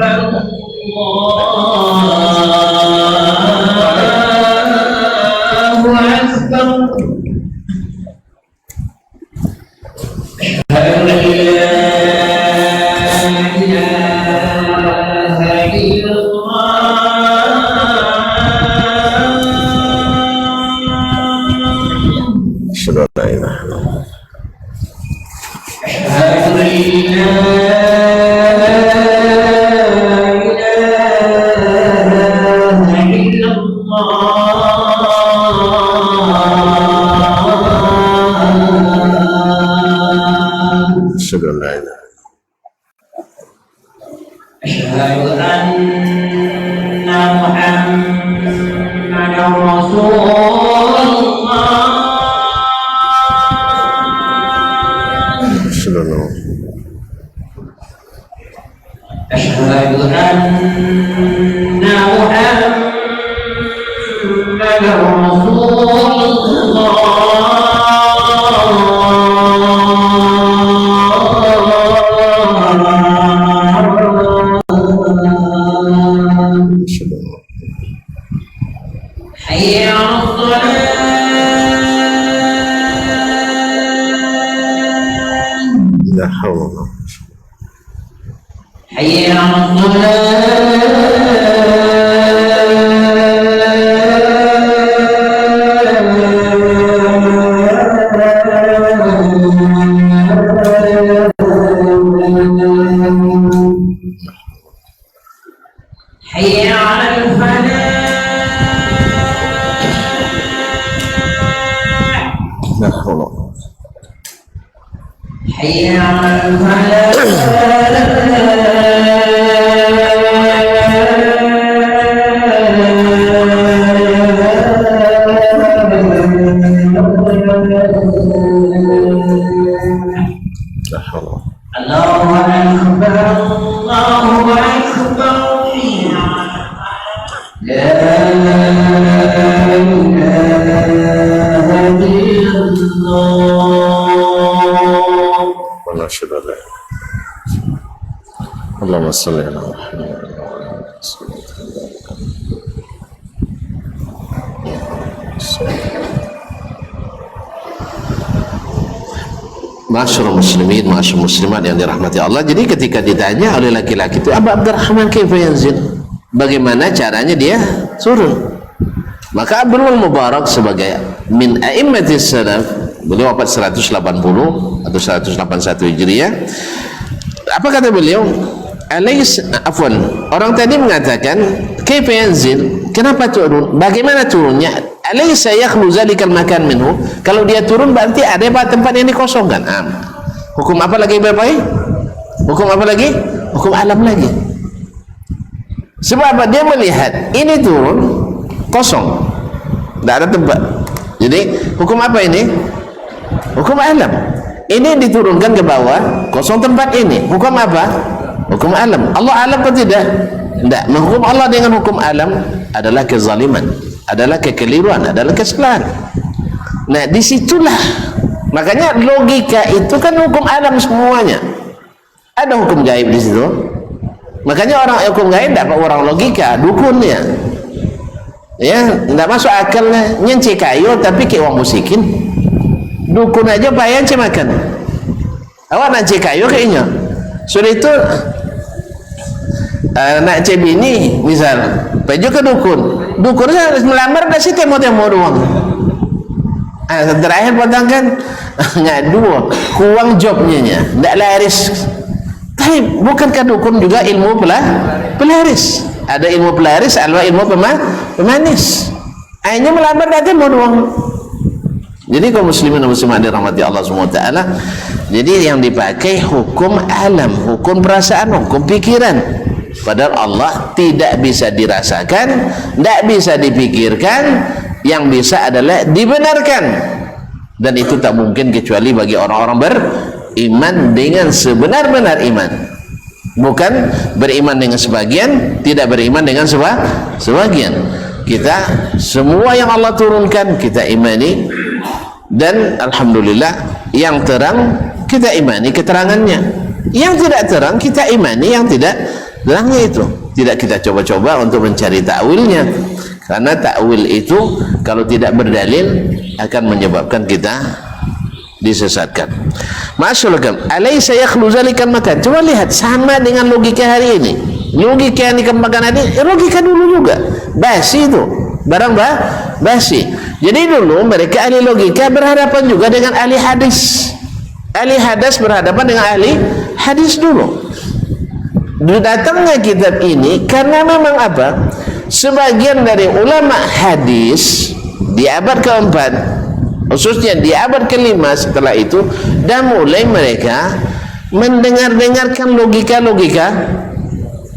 حي على الله أكبر الله أكبر لا إله إلا الله ونشهد أن لا اللهم صل على محمد. Masyarul muslimin, masyarul muslimat yang dirahmati Allah. Jadi ketika ditanya oleh laki-laki itu, Abu Abdurrahman kaifa yanzil? Bagaimana caranya dia turun? Maka Abdul Mubarak sebagai min a'immatis salaf, beliau wafat 180 atau 181 Hijriah. Apa kata beliau? Orang tadi mengatakan kaifa yanzil? Kenapa turun? Bagaimana turunnya? Alaysa yakhlu zalikal makan minhu? Kalau dia turun berarti ada tempat yang dikosongkan. Hukum apa lagi Bapak? Hukum apa lagi? Hukum alam lagi. Sebab apa? Dia melihat ini turun kosong, tidak ada tempat. Jadi hukum apa ini? Hukum alam. Ini diturunkan ke bawah, kosong tempat ini. Hukum apa? Hukum alam. Allah alam atau tidak? Tidak. Menghukum Allah dengan hukum alam adalah kezaliman, adalah kekeliruan, adalah kesalahan. Nah, disitulah makanya logika itu kan hukum alam semuanya. Ada hukum gaib di situ. Makanya orang hukum gaib tidak orang logika, dukunnya. Ya, tidak masuk akalnya. Nyenci kayu tapi ke uang musikin. Dukun aja payah makan. Awak nak cek kayu kayaknya. Sudah itu nak cek bini misal, pergi ke dukun. Dukunnya melamar dah si temo-temo doang. Terakhir potong kan ngadu kuang jobnya, tidak laris. Tapi bukankah dukun juga ilmu pelaris? Ada ilmu pelaris, ada ilmu pemanis. Hanya melamar dah temo doang. Jadi kaum muslimin dan muslimat dirahmati Allah SWT, jadi yang dipakai hukum alam, hukum perasaan, hukum pikiran. Padahal Allah tidak bisa dirasakan, tidak bisa dipikirkan, yang bisa adalah dibenarkan. Dan itu tak mungkin kecuali bagi orang-orang beriman dengan sebenar-benar iman. Bukan beriman dengan sebagian, tidak beriman dengan sebagian. Kita semua yang Allah turunkan kita imani, dan alhamdulillah yang terang kita imani keterangannya, yang tidak terang kita imani yang tidak terangnya. Itu tidak kita coba-coba untuk mencari takwilnya, karena takwil itu kalau tidak berdalil akan menyebabkan kita disesatkan. Masyaallah, alaysa yakhlu zalikal makan. Coba lihat, sama dengan logika hari ini, logika yang dikembangkan hari, logika dulu juga basi itu, barang basi. Jadi dulu mereka ahli logika berhadapan juga dengan ahli hadis. Ahli hadis berhadapan dengan ahli hadis dulu. Datangnya kitab ini karena memang apa? Sebagian dari ulama hadis di abad keempat, khususnya di abad kelima setelah itu, dan mulai mereka mendengar-dengarkan logika-logika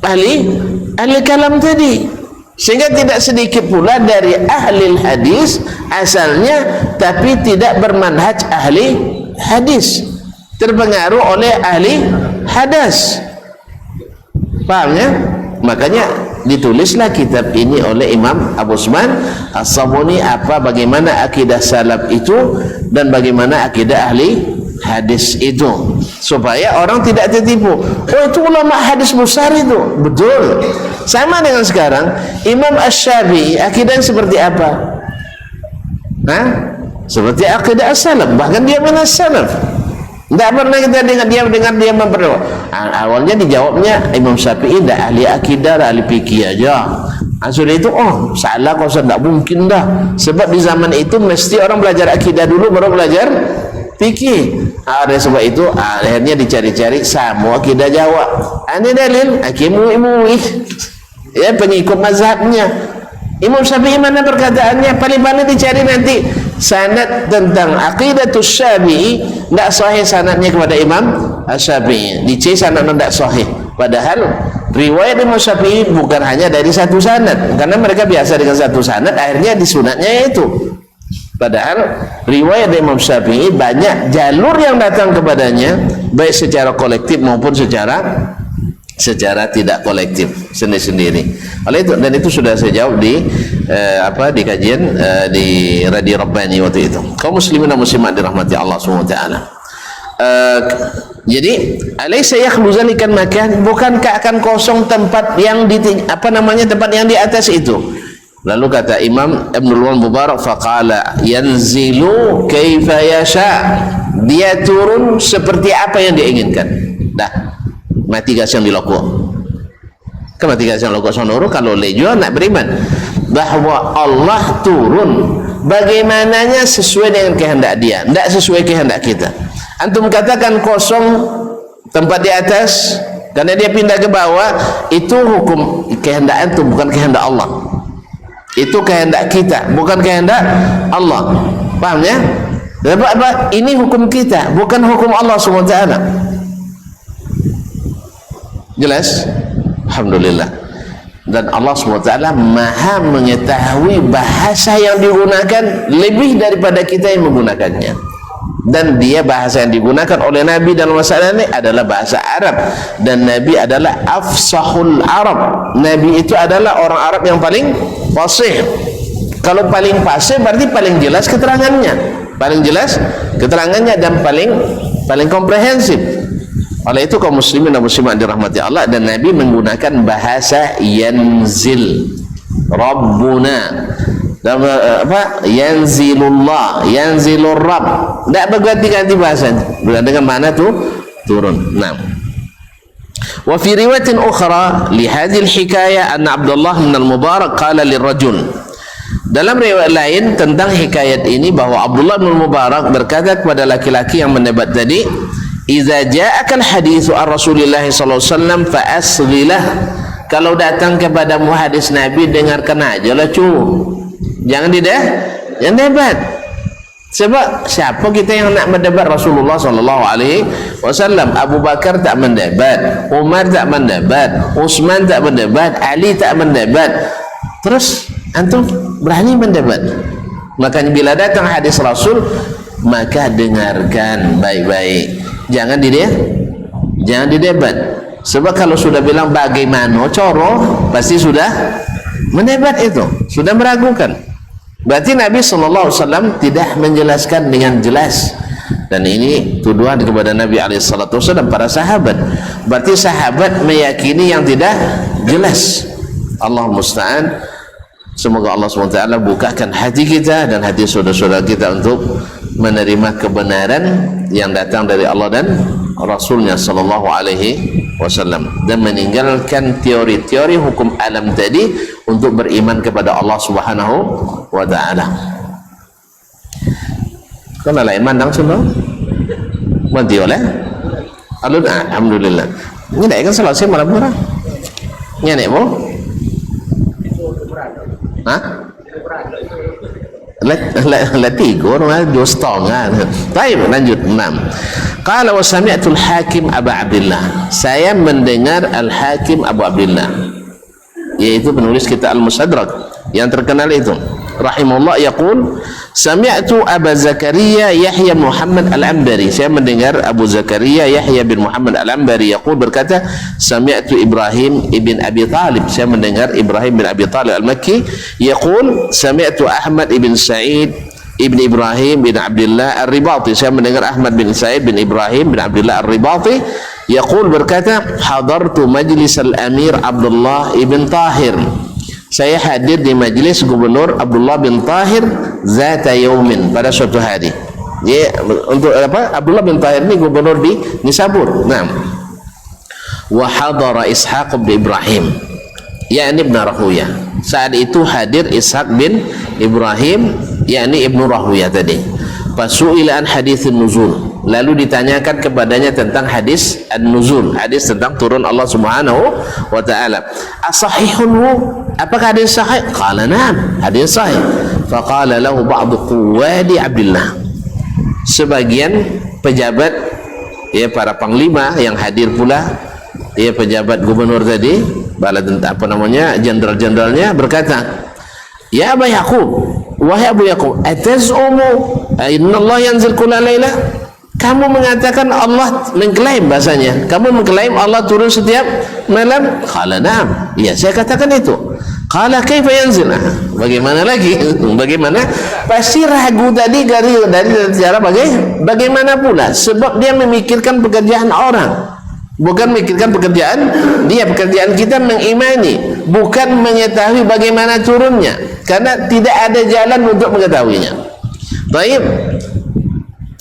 ahli kalam tadi. Sehingga tidak sedikit pula dari ahli hadis asalnya tapi tidak bermanhaj ahli hadis, terpengaruh oleh ahli hadas. Paham ya? Makanya ditulislah kitab ini oleh Imam Abu Usman As-Sabuni, bagaimana akidah salaf itu dan bagaimana akidah ahli hadis itu, supaya orang tidak tertipu. Oh, itu ulama hadis besar itu. Betul. Sama dengan sekarang Imam Asy-Syafi'i akidahnya seperti apa? Seperti akidah as-salaf, bahkan dia minas salaf. Tidak pernah kita dengar dia memperdoa. Awalnya dijawabnya Imam Syafi'i tidak ahli akidah, ahli fikih aja. Sudah itu, salah kau, tidak mungkin dah. Sebab di zaman itu mesti orang belajar akidah dulu baru belajar fikih. Oleh sebab itu akhirnya dicari-cari sama akidah Jawa. Ini dalil hakim MUI, ya, pengikut mazhabnya. Imam Syafi'i mana perkataannya? Paling-paling dicari nanti sanad tentang aqidatus Syafi'i, tidak sahih sanadnya kepada Imam Syafi'i, dicari sanadnya tidak sahih. Padahal riwayat Imam Syafi'i bukan hanya dari satu sanad, karena mereka biasa dengan satu sanad, akhirnya di sunatnya itu. Padahal riwayat Imam Syafi'i banyak jalur yang datang kepadanya, baik secara kolektif maupun secara tidak kolektif, sendiri-sendiri. Oleh itu, dan itu sudah saya jawab di di kajian di Radio Rabbani waktu itu. Kaum muslimin dan muslimat dirahmati Allah SWT. Jadi alaysa yakhlu zalikan makan, bukankah akan kosong tempat yang di tempat yang di atas itu? Lalu kata Imam Ibnul Mubarak, faqala yanzilu kaifa yasha, dia turun seperti apa yang dia inginkan. Dah mati gas yang dilokok ke mati gas yang lokok sonoro. Kalau lejo nak beriman bahwa Allah turun bagaimananya sesuai dengan kehendak dia, tidak sesuai kehendak kita. Antum katakan kosong tempat di atas karena dia pindah ke bawah, itu hukum kehendak antum, bukan kehendak Allah. Itu kehendak kita, bukan kehendak Allah. Paham ya? Ini hukum kita, bukan hukum Allah SWT. Jelas? Alhamdulillah. Dan Allah SWT maha mengetahui bahasa yang digunakan lebih daripada kita yang menggunakannya. Dan dia bahasa yang digunakan oleh Nabi dalam masalah ini adalah bahasa Arab, dan Nabi adalah afsahul Arab. Nabi itu adalah orang Arab yang paling fasih. Kalau paling fasih berarti paling jelas keterangannya, dan paling komprehensif. Oleh itu kaum muslimin dan muslimat dirahmati Allah, dan Nabi menggunakan bahasa yanzil, Rabbuna, yanzilullah, yanzilur Rabb, tidak berganti-ganti bahasanya, dengan mana tu turun. Nah, wa fi riwayatin ukhra li hadhihi al-hikayah anna Abdullah bin al-Mubarak qala lirajul, dalam riwayat lain tentang hikayat ini bahwa Abdullah bin Mubarak berkata kepada laki-laki yang mendebat tadi, idza ja'aka al-haditsu an Rasulillah sallallahu alaihi wasallam fa asghilah, kalau datang kepadamu hadis Nabi dengarkan aja lah jangan debat. Sebab siapa kita yang nak mendebat Rasulullah sallallahu alaihi wasallam? Abu Bakar tak mendebat, Umar tak mendebat, Utsman tak mendebat, Ali tak mendebat. Terus antum berani mendebat? Makanya bila datang hadis Rasul, maka dengarkan baik-baik. Jangan didebat. Sebab kalau sudah bilang bagaimana coro, pasti sudah mendebat, itu sudah meragukan. Berarti Nabi SAW tidak menjelaskan dengan jelas, dan ini tuduhan kepada Nabi SAW dan para sahabat. Berarti sahabat meyakini yang tidak jelas. Allah musta'an. Semoga Allah SWT bukakan hati kita dan hati saudara-saudara kita untuk menerima kebenaran yang datang dari Allah dan Rasulnya sallallahu alaihi wasallam, dan meninggalkan teori-teori hukum alam tadi untuk beriman kepada Allah Subhanahu wa taala. Kana lain mandang semua mati oleh alhamdulillah. Ini dah kan selesai malam murah nyane mo Latigo dua setengah. Baik, lanjut. 6. Qala wa sami'tu al-Hakim Abu Abdullah, saya mendengar al-Hakim Abu Abdullah, yaitu penulis kitab Al-Mustadrak yang terkenal itu, rahimahullah, yaqul sami'tu Abu Zakaria Yahya Muhammad Al-Ambari, saya mendengar Abu Zakaria Yahya bin Muhammad Al-Ambari yaqul, berkata sami'tu Ibrahim ibn Abi Talib, saya mendengar Ibrahim bin Abi Talib Al-Makki yaqul sami'tu Ahmad ibn Sa'id ibn Ibrahim bin Abdullah Ar-Ribati, saya mendengar Ahmad bin Sa'id bin Ibrahim bin Abdullah Ar-Ribati yaqul, berkata hadartu majlis al-Amir Abdullah ibn Tahir, saya hadir di majlis Gubernur Abdullah bin Tahir zata yaumin, pada suatu hari. Ya, untuk apa? Abdullah bin Tahir ini gubernur di Nisabur. Nah, wa hadara Ishaq bin Ibrahim, yakni Ibn Rahuyah. Saat itu hadir Ishaq bin Ibrahim, yakni Ibn Rahuyah tadi. Fasu'ila an hadithin nuzul, lalu ditanyakan kepadanya tentang hadis an-nuzul, hadis tentang turun Allah Subhanahu wa taala. As-sahihun, apakah hadis sahih? Qala na'am, hadis sahih. Faqala lahu ba'du quwadi Abdullah, sebagian pejabat, ya, para panglima yang hadir pula, ya, pejabat gubernur tadi, bala tentara, apa namanya, jenderal-jenderalnya berkata, ya Abu Yaqub, wahai Abu Yaqub, atazumu inna Allah yanzil kulla laila, kamu mengatakan Allah mengklaim, bahasanya kamu mengklaim Allah turun setiap malam? Qala na'am, ya saya katakan itu. Qala kaifa yanzil, bagaimana lagi, bagaimana? Pasti ragu tadi dari cara bagaimana pula, sebab dia memikirkan pekerjaan orang, bukan memikirkan pekerjaan dia. Pekerjaan kita mengimani, bukan mengetahui bagaimana turunnya, karena tidak ada jalan untuk mengetahuinya. Baik,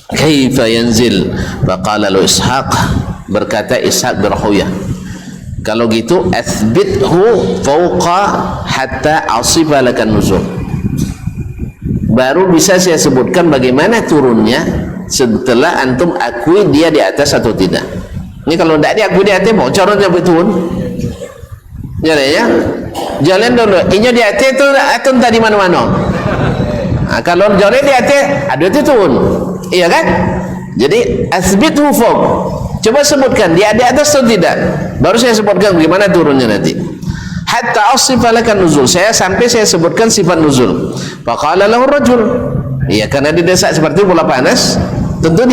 kaifa yanzil? Faqala lu Ishaq, berkata Ishaq bin Rahuyah, kalau gitu athbithu fauqa hatta asifa lakan nuzul, baru bisa saya sebutkan bagaimana turunnya setelah antum akui dia di atas atau tidak. Ini kalau tidak diakui di atas, bocornya betul ya, jalan dulu ini di atas itu akan tadi mana-mana. Nah, kalau jalan di atas ada itu turun, iya kan? Jadi asbithu fauq, coba sebutkan dia di atas atau tidak, baru saya sebutkan bagaimana turunnya nanti. Hatta asifa lakan nuzul, saya sampai saya sebutkan sifat nuzul. Faqala lahu rajul, iya, karena didesak seperti bola panas, tentu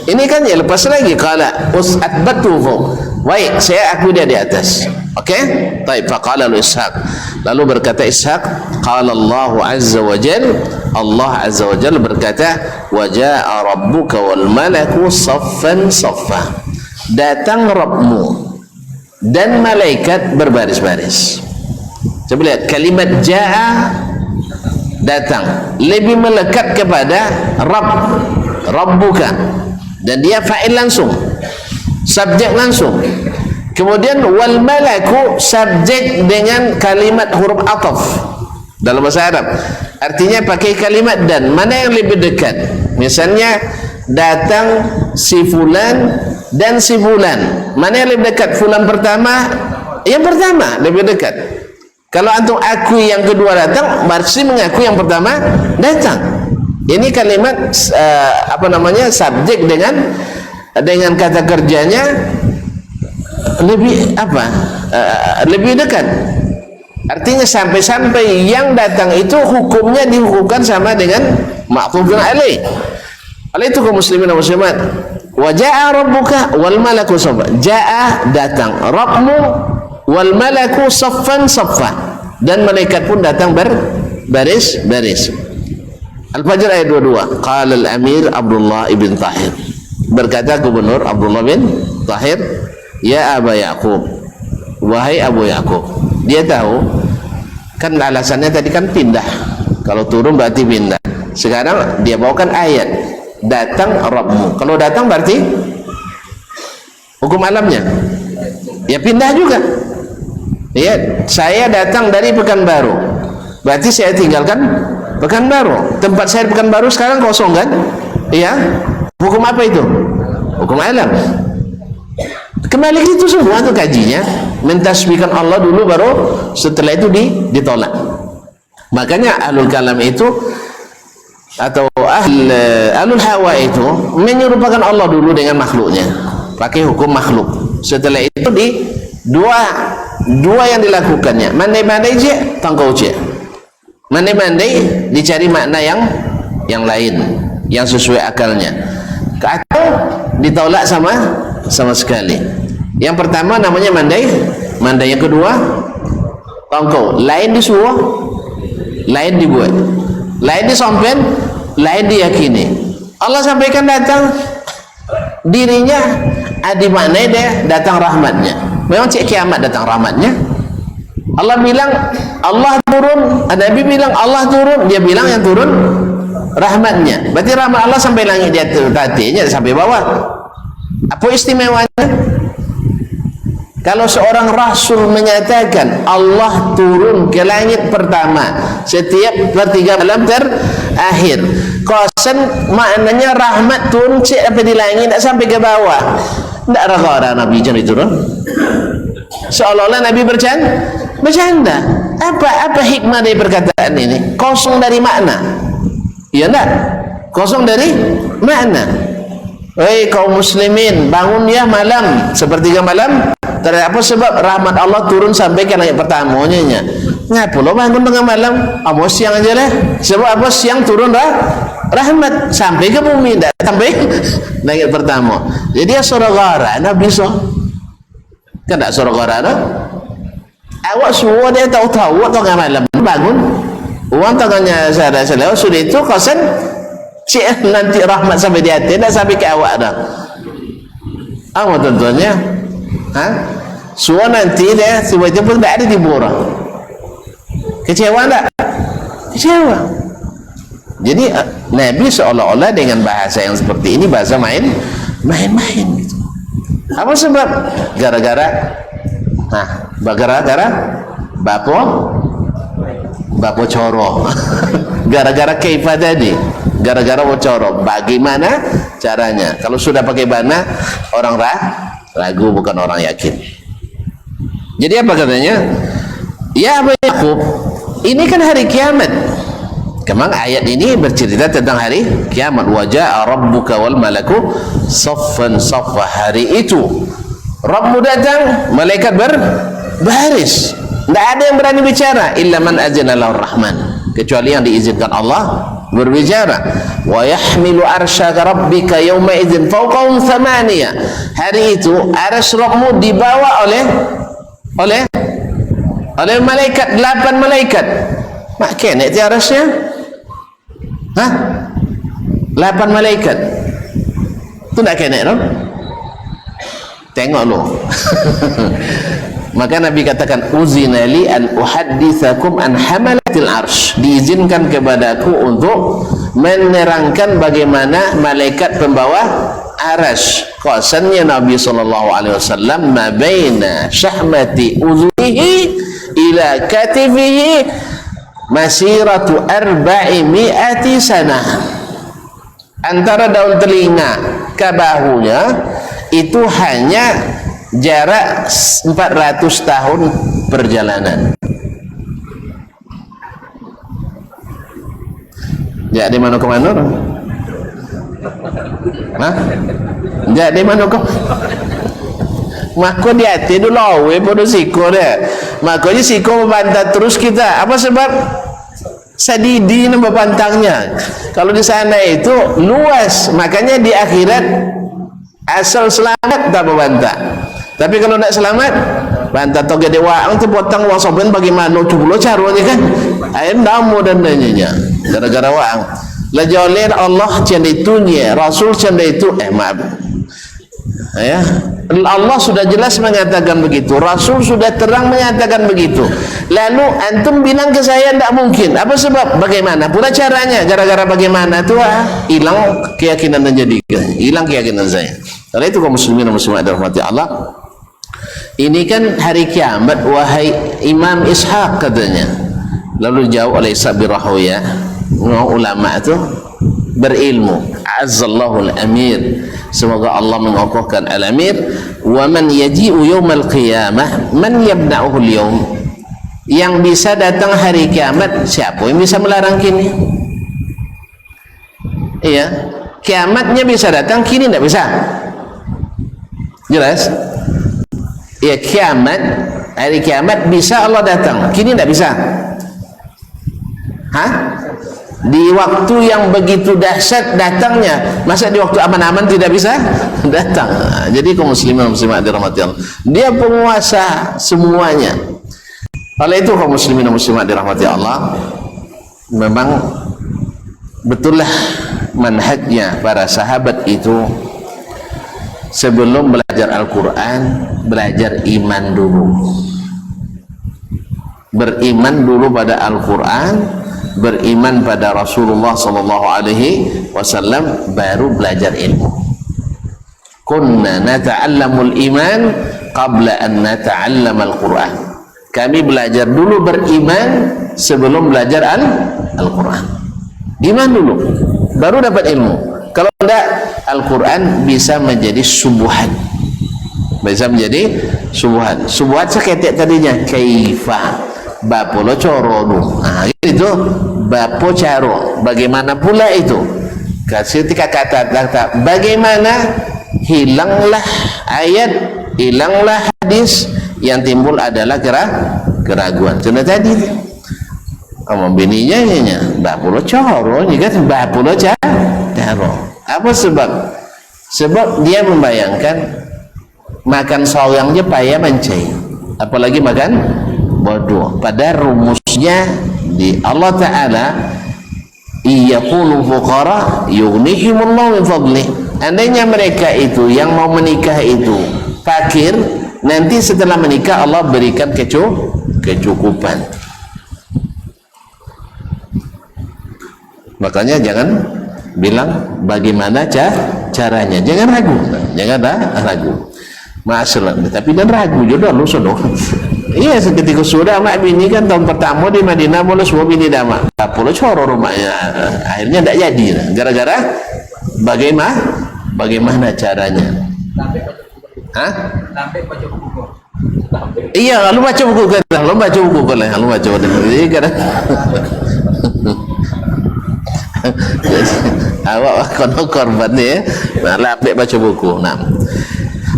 ini kan ya lepas lagi. Qala usatbatu fauq, baik saya akui dia di atas. Oke, baik. Faqala lu Ishaq, lalu berkata Ishaq, qala Allah azza wa jalla, Allah azza wa jalla berkata, wa jaa rabbuka wal malaku saffan saffa, datang Rabbmu dan malaikat berbaris-baris. Coba lihat kalimat jaa, datang, lebih melekat kepada Rabb, Rabbuka, dan dia fa'il langsung, subjek langsung. Kemudian wal malaku, subjek dengan kalimat huruf ataf dalam bahasa Arab, artinya pakai kalimat dan. Mana yang lebih dekat? Misalnya datang si fulan dan si fulan, mana yang lebih dekat? Fulan pertama, yang pertama lebih dekat. Kalau antum akui yang kedua datang, berarti mengakui yang pertama datang. Ini kalimat apa namanya, subjek dengan kata kerjanya lebih apa, lebih dekat. Artinya sampai-sampai yang datang itu hukumnya dihukumkan sama dengan ma'tufun alaih. Oleh itu kaum muslimin dan muslimat, wa jaa rabbuka wal malaku saffa, jaa datang Rabbmu, wal malaku saffan saffa, dan malaikat pun datang berbaris-baris. Al-Fajr ayat 22. Qala al-Amir Abdullah ibn Tahir, berkata Gubernur Abdullah bin Tahir, ya Aba Yaqub, wahai Abu Yaqub. Dia tahu kan alasannya tadi kan pindah, kalau turun berarti pindah. Sekarang dia bawakan ayat, datang Rabbmu. Kalau datang berarti hukum alamnya ya pindah juga. Ya, saya datang dari Pekanbaru, berarti saya tinggalkan Pekanbaru. Tempat saya di Pekanbaru sekarang kosong kan? Iya. Hukum apa itu? Hukum alam. Kembali itu semua itu kajinya, mentasbihkan Allah dulu, baru setelah itu ditolak. Makanya ahlul kalam itu atau ahlul hawa itu menyerupakan Allah dulu dengan makhluknya, pakai hukum makhluk. Setelah itu dua yang dilakukannya, mandai-mandai je tangkau je, mandai-mandai dicari makna yang lain yang sesuai akalnya, atau ditolak sama sekali. Yang pertama namanya mandai, yang kedua tangkau, lain disuruh, lain dibuat, lain disompen, lain diyakini. Allah sampaikan datang dirinya dimaknai dia datang rahmatnya. Memang cik kiamat datang rahmatnya. Allah bilang Allah turun, Nabi bilang Allah turun, dia bilang yang turun rahmatnya. Berarti rahmat Allah sampai langit, dia tatinya sampai bawah. Apa istimewanya? Kalau seorang rasul menyatakan Allah turun ke langit pertama setiap 3 malam terakhir, Qasan maknanya rahmat turun cek apa di langit tak sampai ke bawah. Tak ragara Nabi macam itu dong. Seolah-olah Nabi bercanda. Apa hikmah dari perkataan ini? Kosong dari makna. Iya enggak? Kosong dari makna. Hei kaum muslimin, bangun ya malam, sepertiga malam. Terhadap apa sebab rahmat Allah turun sampai ke langit pertamanya. Ngapa lo bangun tengah malam? Amo siang aja lah. Sebab apa siang turun rahmat sampai ke bumi, tak sampai langit pertama. Jadi ya suragara, Nabi so. Kan tak suragara dah. Awak semua dia tahu-tahu tengah malam bangun. Uang tangannya saya sudah itu kosan. Cik nanti rahmat sampai di hati, tak sampai ke awak dah. Apa tentunya? Semua nanti dia semuanya pun tak ada di borah. Kecewa tak? Kecewa. Jadi Nabi seolah-olah dengan bahasa yang seperti ini bahasa main-main gitu. Apa sebab? Gara-gara bapo coro. Gara-gara kaifa tadi. Gara-gara coro. Bagaimana caranya? Kalau sudah pakai bana, orang ragu, bukan orang yakin. Jadi apa katanya? Ya Abu Yaqub, ini kan hari kiamat. Kemang ayat ini bercerita tentang hari kiamat. Wajah Rabbuka wal malaku saffan saffa. Hari itu Rabbmu datang, malaikat berbaris. Tidak ada yang berani bicara illa man azina lahu rahman, kecuali yang diizinkan Allah berbicara. Wa yahmilu arsyaka rabbika yawma idzin fawqahum thamaniya. Hari itu arsy Rabbmu dibawa oleh malaikat, 8 malaikat. Mak kena ti arsy-nya? 8 malaikat. Tu tak kena dong? Tengok lu. Maka Nabi katakan uzina li an uhadditsakum an hamalatil arsh, diizinkan kepadaku untuk menerangkan bagaimana malaikat pembawa arasy. Qasannya Nabi SAW ma baina syahmati uzunihi ila katifihi masiratu 400 sanah. Antara daun telinga ke bahunya itu hanya jarak 400 tahun perjalanan. Jadi mana ke mana? Jadi mana ke? Maka di hati dulu lawe pada siko dia. Makanya siko membantah terus kita. Apa sebab? Sadidi nama pantangnya. Kalau di sana itu luas, makanya di akhirat asal selamat tak membantah. Tapi kalau nak selamat, bantah toge dewa ang tu potong wang soben bagaimana cubulo caranya kan? Ayam damu dan nanya gara-gara wang. La jolin Allah canda itunya, Rasul canda itu maaf. Ya, Allah sudah jelas mengatakan begitu, Rasul sudah terang mengatakan begitu. Lalu antum bilang ke saya tidak mungkin. Apa sebab? Bagaimana? Pula caranya? Gara-gara bagaimana tu hilang keyakinan dan jadi hilang keyakinan saya. Karena itu kaum muslimin dan muslimat dirahmati Allah. Ini kan hari kiamat wahai Imam Ishaq katanya. Lalu dijawab oleh Ishaq bin Rahawiyah, ulama itu berilmu. Azzallahu al-amir, semoga Allah mengokohkan al-amir. Wa man yaji'u yaumal qiyamah man yabna'uhu al-yawm. Yang bisa datang hari kiamat, siapa yang bisa melarang kini? Iya, kiamatnya bisa datang, kini tidak bisa. Jelas? Ya, kiamat, hari kiamat bisa Allah datang, kini tidak bisa. Di waktu yang begitu dahsyat datangnya, masa di waktu aman-aman tidak bisa datang. Jadi kaum muslimin muslimat dirahmati Allah, dia penguasa semuanya. Oleh itu kaum muslimin muslimat dirahmati Allah, memang betullah manhajnya para sahabat itu sebelum belajar Al-Quran, belajar iman dulu. Beriman dulu pada Al-Quran, beriman pada Rasulullah SAW, baru belajar ilmu. Kunna nata'allamul iman qabla an nata'allamal Quran. Kami belajar dulu beriman sebelum belajar Al-Quran. Iman dulu, baru dapat ilmu. Kalau tidak, Al-Quran bisa menjadi subuhan, bisa menjadi subuhan. Subuhan seketik tadinya kaifa bapo lo coro nu, itu bapo caro, bagaimana pula itu. Ketika kata bagaimana, hilanglah ayat, hilanglah hadis, yang timbul adalah keraguan. Contoh tadi sama bininya bapo lo coro, juga bapo lo caro. Apa sebab? Sebab dia membayangkan makan sawyangnya payah mencai, apalagi makan bodoh. Pada rumusnya di Allah Ta'ala, iyaqulu fuqara yughnihimullahu min fadlih. Andainya mereka itu yang mau menikah itu fakir, nanti setelah menikah Allah berikan kecukupan. Makanya jangan bilang bagaimana caranya, jangan ragu, jangan ragu. Masalah, tapi dan ragu jodoh lu sodoh. Iya, seketika sudah mak bini kan tahun pertama di Madinah boleh semua bini dama. Apa lo coro rumahnya, akhirnya tidak jadi. Gara-gara bagaimana caranya? Hah? Iya, lu baca buku kan? Lu baca buku kan? Lu baca buku. Jadi kadang awak kono korban ya, malah baca buku. Nah,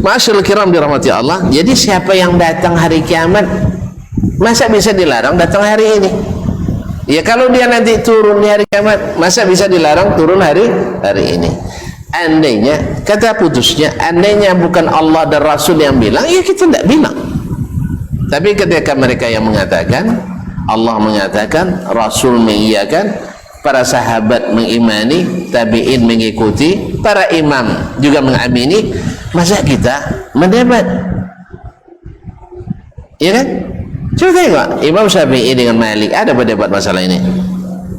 Ma'asyiral kiram dirahmati Allah. Jadi siapa yang datang hari kiamat, masa bisa dilarang datang hari ini? Ya kalau dia nanti turun di hari kiamat, masa bisa dilarang turun hari ini? Andainya, kata putusnya, andainya bukan Allah dan Rasul yang bilang, ya kita tidak bilang. Tapi ketika mereka yang mengatakan, Allah mengatakan, Rasul mengiyakan, para sahabat mengimani, tabi'in mengikuti, para imam juga mengamini, masa kita mendebat? Ya kan? Coba tengok Imam Syafi'i dengan Malik ada berdebat masalah ini?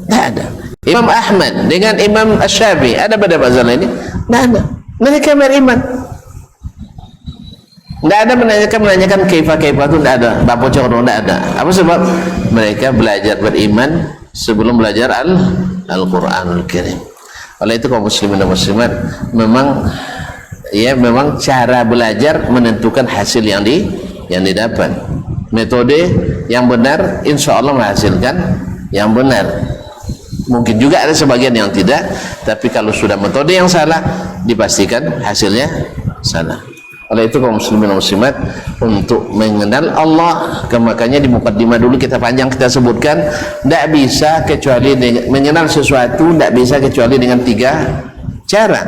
Tidak ada. Imam Ahmad dengan Imam Syafi'i ada berdebat masalah ini? Tidak ada. Mereka beriman. Tidak ada menanyakan kaifa-kaifa itu, tidak ada. Bapak coro tidak ada. Apa sebab? Mereka belajar beriman sebelum belajar Al-Quranul Karim. Oleh itu kaum muslimin dan muslimat, memang cara belajar menentukan hasil yang didapat. Metode yang benar insya Allah menghasilkan yang benar. Mungkin juga ada sebagian yang tidak, tapi kalau sudah metode yang salah, dipastikan hasilnya salah. Oleh itu kaum muslimin dan muslimat, untuk mengenal Allah, makanya di mukaddimah dulu kita panjang kita sebutkan, tidak bisa kecuali dengan mengenal sesuatu, tidak bisa kecuali dengan 3 cara,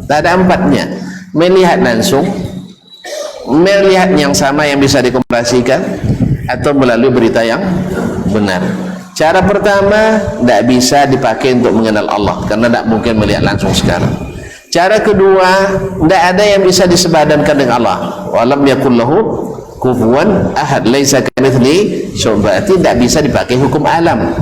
tak ada 4-nya. Melihat langsung, melihat yang sama yang bisa dikomparasikan, atau melalui berita yang benar. Cara pertama tidak bisa dipakai untuk mengenal Allah, karena tidak mungkin melihat langsung sekarang. Cara kedua, tidak ada yang bisa disebadankan dengan Allah. Walam yakul lahu kufuwan ahad, laisa kamitslihi syai'un. Tidak bisa dipakai hukum alam.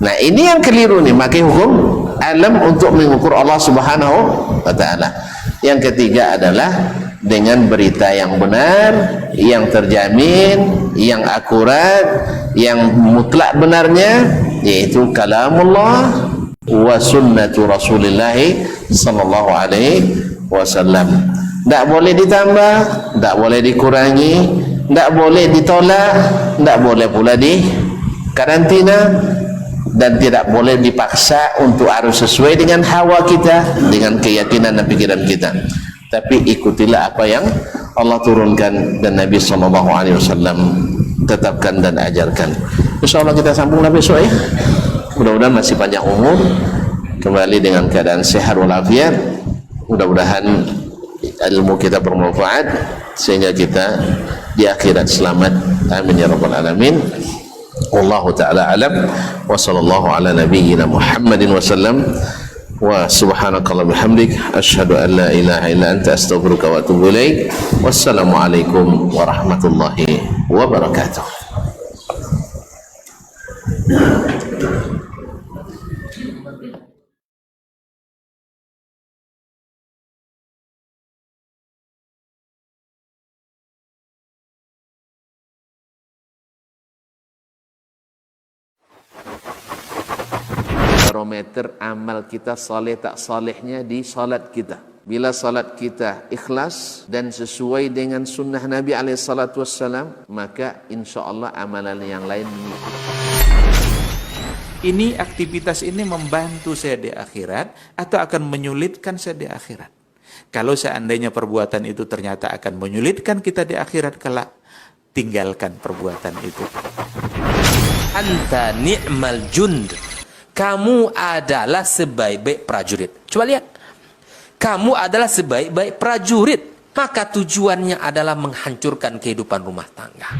Nah, ini yang keliru nih, pakai hukum alam untuk mengukur Allah Subhanahu wa taala. Yang ketiga adalah dengan berita yang benar, yang terjamin, yang akurat, yang mutlak benarnya, yaitu kalamullah wa sunnatu Rasulillah sallallahu alaihi wasallam. Tak boleh ditambah, tak boleh dikurangi, tak boleh ditolak, tak boleh pula di karantina, dan tidak boleh dipaksa untuk harus sesuai dengan hawa kita, dengan keyakinan dan pikiran kita. Tapi ikutilah apa yang Allah turunkan dan Nabi sallallahu alaihi wasallam tetapkan dan ajarkan. Insyaallah kita sambunglah besok ya. Mudah-mudahan masih panjang umur, kembali dengan keadaan sehat walafiat. Mudah-mudahan ilmu kita bermanfaat sehingga kita di akhirat selamat. Amin ya rabbal alamin. Wallahu taala alam wa sallallahu ala nabiyyina Muhammadin wasallam. Wa subhanakallah bihamdik asyhadu an la ilaha illa anta astaghfiruka wa atubu ilaik. Wassalamu alaikum warahmatullahi wabarakatuh. barometer amal kita saleh tak salehnya di salat kita. Bila salat kita ikhlas dan sesuai dengan sunnah Nabi SAW, maka insya Allah amalan yang lain mengikut. Ini aktivitas ini membantu saya di akhirat atau akan menyulitkan saya di akhirat? Kalau seandainya perbuatan itu ternyata akan menyulitkan kita di akhirat kelak, tinggalkan perbuatan itu. Anta ni'mal jund. Kamu adalah sebaik-baik prajurit. Coba lihat. Kamu adalah sebaik-baik prajurit. Maka tujuannya adalah menghancurkan kehidupan rumah tangga.